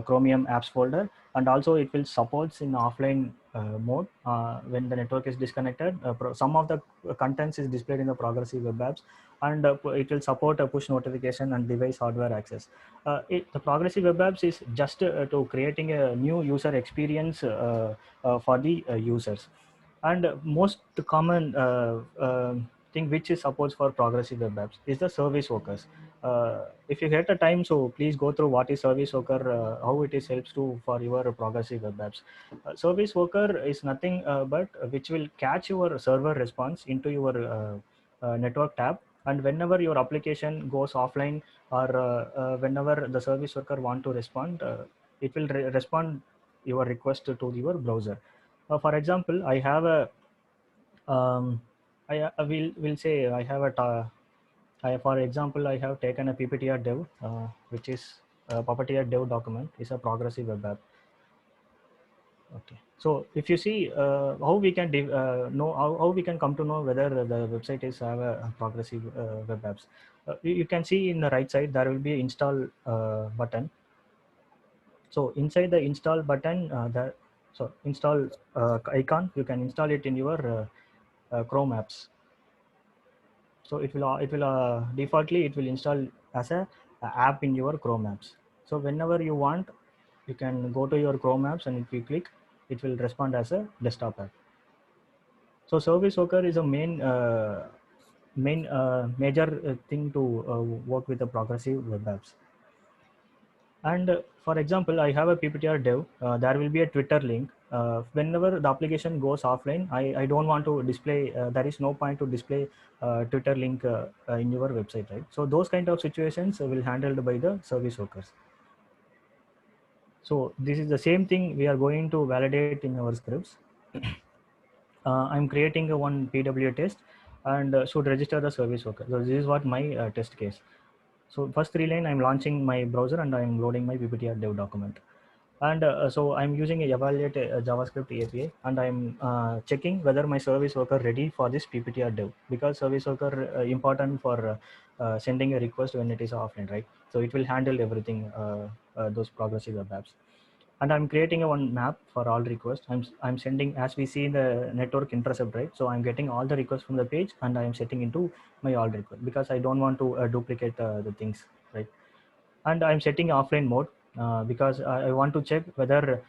Chromium apps folder, and also it will supports in offline mode when the network is disconnected. Some of the contents is displayed in the progressive web apps, and it will support a push notification and device hardware access. The progressive web apps is just to creating a new user experience for the users. And most common thing which is supports for progressive web apps is the service workers. If you get a time, so please go through what is service worker, how it is helps to for your progressive web apps. Service worker is nothing but which will catch your server response into your network tab, and whenever your application goes offline, or whenever the service worker want to respond, it will respond your request to your browser. For example, I have a I will say I have for example, I have taken a PPTR dev, which is a PPTR dev document is a progressive web app. Okay, so if you see how we can know how we can come to know whether the website is have a progressive web apps. You can see in the right side there will be install button. So inside the install button, install icon, you can install it in your Chrome apps. So it will defaultly it will install as a app in your Chrome apps. So whenever you want, you can go to your Chrome apps, and if you click, it will respond as a desktop app. So Service Worker is a major thing to work with the progressive web apps. And for example, I have a PPTR dev. There will be a Twitter link. Whenever the application goes offline, I don't want to display. There is no point to display Twitter link in your website, right? So those kind of situations will handled by the service workers. So this is the same thing we are going to validate in our scripts. I'm creating a one PW test and should register the service worker. So this is what my test case. So first 3 line, I'm launching my browser and I'm loading my PPTR dev document. And so I'm using a evaluate JavaScript API, and I'm checking whether my service worker ready for this PPTR dev, because service worker important for sending a request when it is offline, right? So it will handle everything, those progressive web apps. And I'm creating a one map for all requests. I'm sending, as we see in the network intercept, right? So I'm getting all the requests from the page, and I'm setting into my all request, because I don't want to duplicate the things, right? And I'm setting offline mode because I want to check whether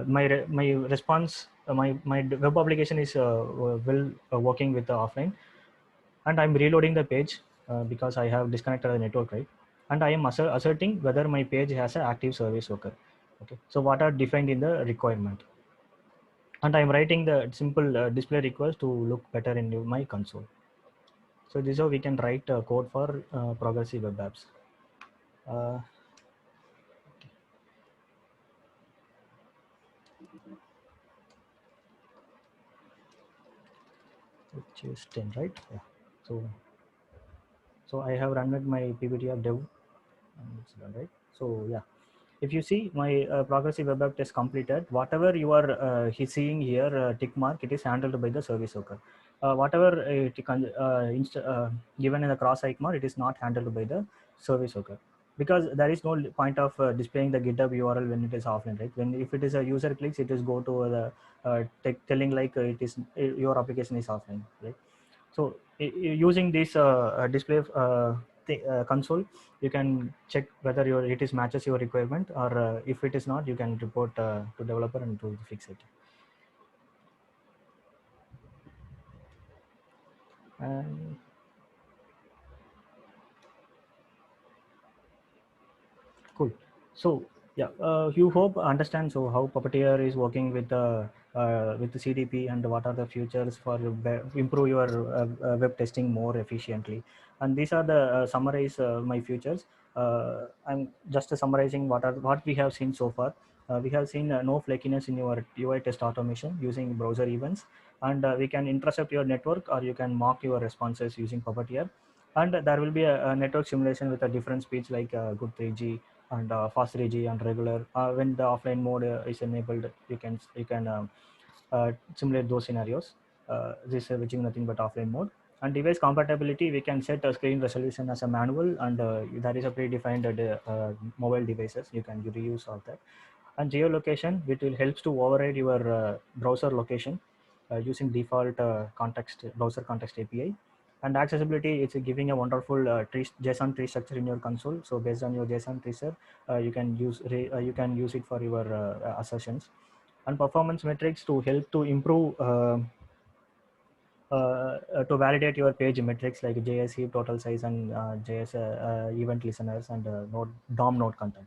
my response, my web application is working with the offline. And I'm reloading the page because I have disconnected the network, right? And I am asserting whether my page has an active service worker. Okay, so what are defined in the requirement? And I'm writing the simple display request to look better in my console. So this is how we can write code for progressive web apps. Uh, which is 10, right? Yeah. So I have run with my PPTR dev, and it's done, right? So yeah, if you see my progressive web app test completed, whatever you are seeing here tick mark, it is handled by the service worker. Whatever given in the cross icon, it is not handled by the service worker, because there is no point of displaying the GitHub URL when it is offline, right? When if it is a user clicks, it is go to the telling like it is your application is offline, right? So using this display console, you can check whether it is matches your requirement, or if it is not, you can report to developer and to fix it. And cool. So yeah, you hope understand so how Puppeteer is working with the CDP, and what are the futures for improve your web testing more efficiently. And these are the summarize my futures. I'm just summarizing what we have seen so far. We have seen no flakiness in your UI test automation using browser events, and we can intercept your network, or you can mock your responses using Puppeteer. And there will be a network simulation with a different speeds like good 3G and fast 3G and regular. When the offline mode is enabled, you can simulate those scenarios. This which is nothing but offline mode. And device compatibility, we can set a screen resolution as a manual, and there is a predefined mobile devices. You can reuse all that. And geolocation, which will helps to override your browser location using default browser context API. And accessibility, it's giving a wonderful JSON tree structure in your console. So based on your JSON tree structure, you can use it for your assertions. And performance metrics to help to improve to validate your page metrics like JS heap total size, and JS event listeners, and DOM node content.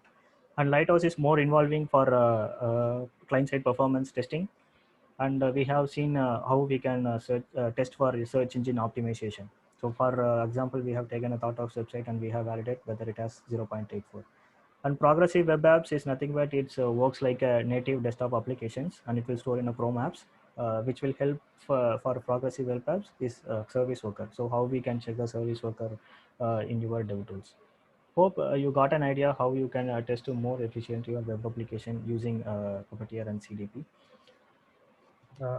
And Lighthouse is more involving for client-side performance testing. And we have seen how we can test for search engine optimization. So for example, we have taken a ThoughtWorks website, and we have validated whether it has 0.84. And progressive web apps is nothing but it works like a native desktop applications, and it will store in a Chrome apps, which will help for progressive web apps is service worker. So how we can check the service worker in your dev tools. Hope you got an idea how you can test to more efficient your web application using Puppeteer and CDP.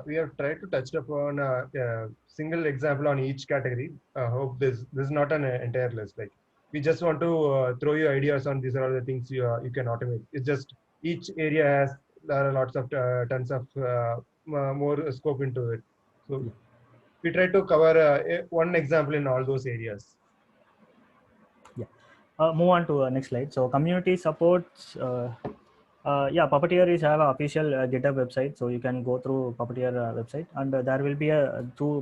We have tried to touch upon a single example on each category. Hope this is not an entire list. Like, we just want to throw you ideas on these are the things you can automate. It's just each area has there are lots of tons of more scope into it. So we try to cover one example in all those areas. Yeah. Move on to next slide. So community supports. Yeah, Puppeteer is have an official GitHub website, so you can go through Puppeteer website, and there will be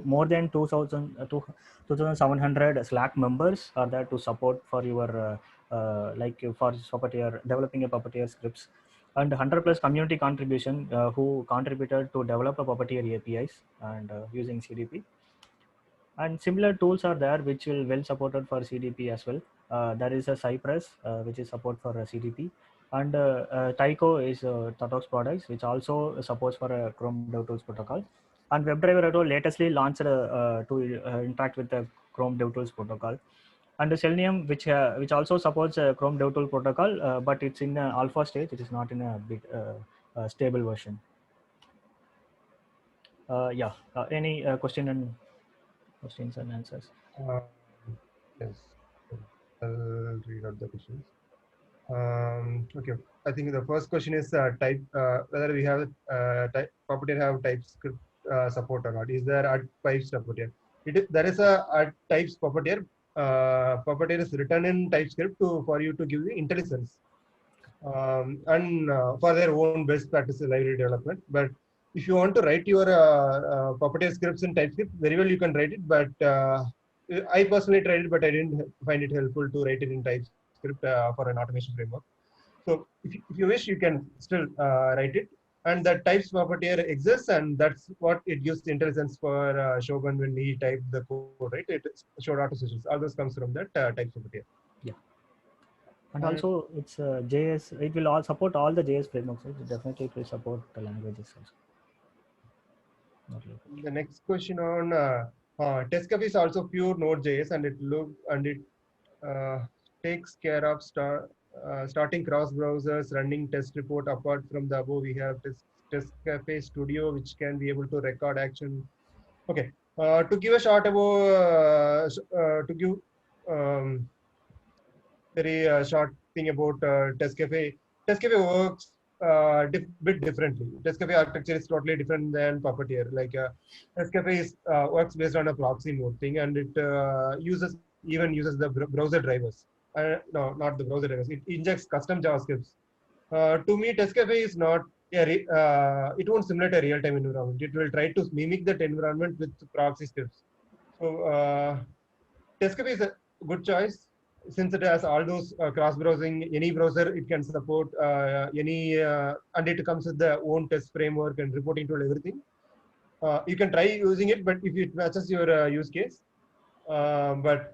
more than 2,700 Slack members are there to support for your for Puppeteer developing a Puppeteer scripts, and 100 plus community contribution who contributed to develop a Puppeteer APIs and using CDP. And similar tools are there which will well supported for CDP as well. There is a Cypress which is support for CDP, and Tyco is Tatox products which also supports for a Chrome DevTools protocol. And WebDriver Auto latestly launched to interact with the Chrome DevTools protocol. And the Selenium which also supports Chrome DevTools protocol, but it's in the alpha stage. It is not in a big stable version. Yeah. Any questions and answers? Uh, yes, I'll read out the questions. Okay, I think the first question is type whether we have Puppeteer have TypeScript support or not. Is there a types Puppeteer? There is a types Puppeteer. Puppeteer is written in TypeScript for you to give the IntelliSense and for their own best practice library development. But if you want to write your Puppeteer scripts in TypeScript, very well you can write it. But I personally tried it, but I didn't find it helpful to write it in TypeScript for an automation framework. So if you wish, you can still write it. And the types Puppeteer exists, and that's what it gives the IntelliSense for Shogun when he typed the code, right? It showed auto suggestions. All those comes from that types Puppeteer. Yeah. And also it's JS, it will all support all the JS frameworks. Right? Definitely it will support the languages also. The next question on TestCafe is also pure Node.js, and it takes care of starting cross browsers, running test report. Apart from the above, we have TestCafe Studio, which can be able to record action. Okay, to give a short about to give very short thing about TestCafe. TestCafe works bit differently. TestCafe architecture is totally different than Puppeteer. Like TestCafe works based on a proxy mode thing, and it uses the browser drivers. No, not the browser drivers. It injects custom JavaScripts. To me, TestCafe is not it won't simulate a real-time environment. It will try to mimic that environment with proxy scripts. So TestCafe is a good choice since it has all those cross-browsing. Any browser it can support and it comes with the own test framework and reporting tool, everything. You can try using it, but if it matches your use case. But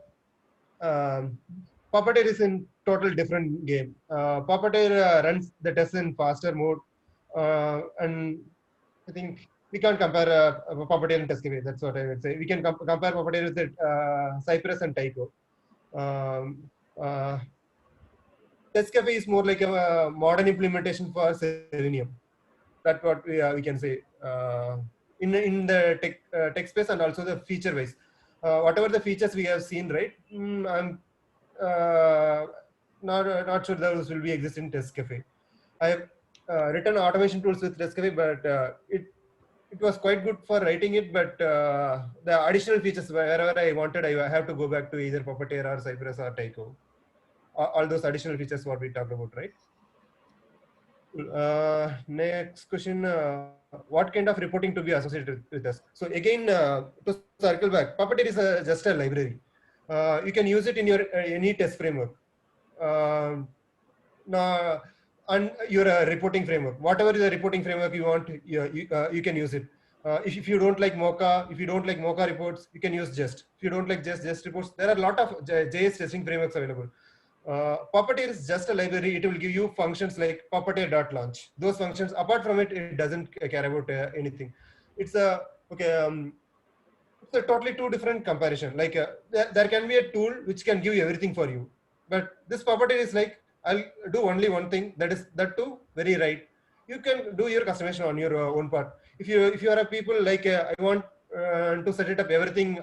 Puppeteer is in total different game. Puppeteer runs the tests in faster mode, and I think we can't compare Puppeteer and TestCafe. That's what I would say. We can compare Puppeteer with Cypress and Tyco. TestCafe is more like a modern implementation for Selenium. That's what we can say in the tech space, and also the feature wise. Whatever the features we have seen, right? I'm not sure those will be exist in TestCafe. I have written automation tools with TestCafe, but it was quite good for writing it. But the additional features, wherever I wanted, I have to go back to either Puppeteer or Cypress or Tyco. All those additional features what we talked about, right? Next question, what kind of reporting to be associated with us? So again, to circle back, Puppeteer is just a library. You can use it in your any test framework. And your reporting framework, whatever the reporting framework you want, you can use it. If you don't like Mocha, reports, you can use Jest. If you don't like Jest reports, there are a lot of JS testing frameworks available. Puppeteer is just a library. It will give you functions like puppeteer.launch. Those functions, apart from it, it doesn't care about anything. It's a it's a totally two different comparison. Like there can be a tool which can give you everything for you, but this Puppeteer is like, I'll do only one thing. That too very right. You can do your customization on your own part. If you are a people like I want to set it up everything.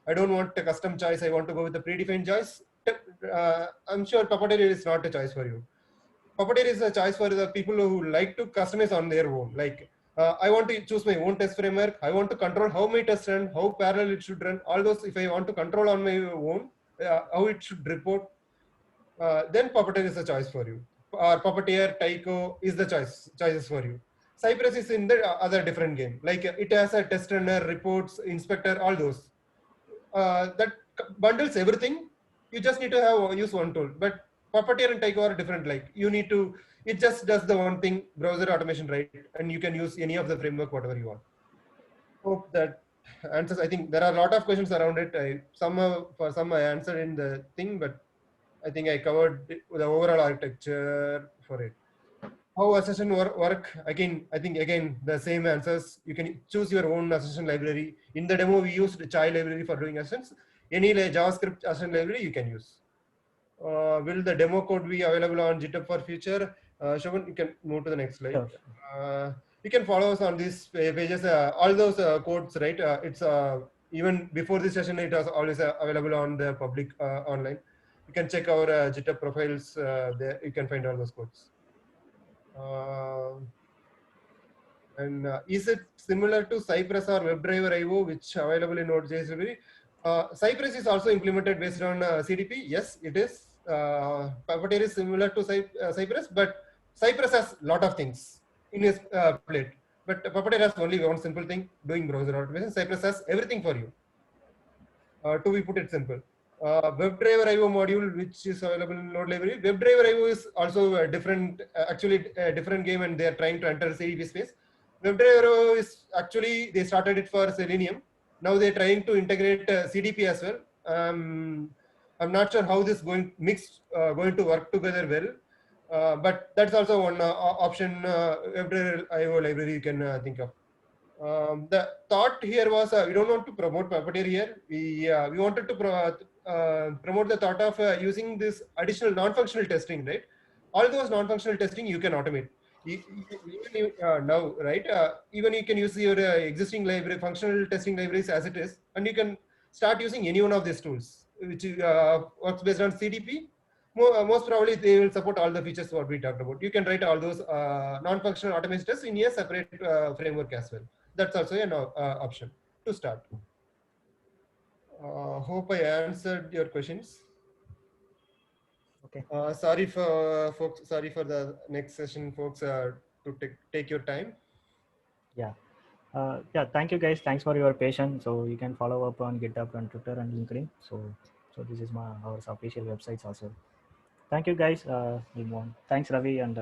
I don't want a custom choice. I want to go with the predefined choice. I'm sure Puppeteer is not a choice for you. Puppeteer is a choice for the people who like to customize on their own. Like I want to choose my own test framework. I want to control how my tests run, how parallel it should run. All those, if I want to control on my own, how it should report, then Puppeteer is the choice for you. Or Puppeteer, Tycho is the choices for you. Cypress is in the other different game. Like it has a test runner, reports, inspector, all those. That bundles everything. You just need to have use one tool. But Puppeteer and Tycho are different. Like you need to, it just does the one thing, browser automation, right? And you can use any of the framework, whatever you want. Hope that answers. I think there are a lot of questions around it. For some I answered in the thing, but I think I covered the overall architecture for it. How accession work? Again, I think again the same answers. You can choose your own accession library. In the demo, we used the child library for doing accessions. Any JavaScript accession library you can use. Will the demo code be available on GitHub for future? Shobhan, you can move to the next slide. Sure. You can follow us on these pages. All those codes, right? It's even before this session, it was always available on the public online. You can check our GitHub profiles there. You can find all those codes. And is it similar to Cypress or WebDriver IO, which available in Node.js library? Cypress is also implemented based on CDP. Yes, it is. Puppeteer is similar to Cypress, but Cypress has a lot of things in its plate. But Puppeteer has only one simple thing, doing browser automation. Cypress has everything for you. To be put it simple. WebDriver IO module, which is available in Node library. WebDriver IO is also a different, actually a different game, and they are trying to enter CDP space. WebDriver IO is actually, they started it for Selenium. Now they're trying to integrate CDP as well. I'm not sure how this going to work together well, but that's also one option. WebDriver IO library you can think of. The thought here was we don't want to promote Puppeteer here. We wanted to promote the thought of using this additional non-functional testing, right? All those non-functional testing you can automate. Even now, right? Even you can use your existing library, functional testing libraries as it is, and you can start using any one of these tools, which works based on CDP. Most probably they will support all the features what we talked about. You can write all those non-functional automation tests in a separate framework as well. That's also an option to start. Hope I answered your questions. Okay. Sorry for folks. Sorry for the next session, folks. To take your time. Yeah. Yeah. Thank you, guys. Thanks for your patience. So you can follow up on GitHub and Twitter and LinkedIn. So this is our official websites also. Thank you, guys. We'll move on. Thanks, Ravi and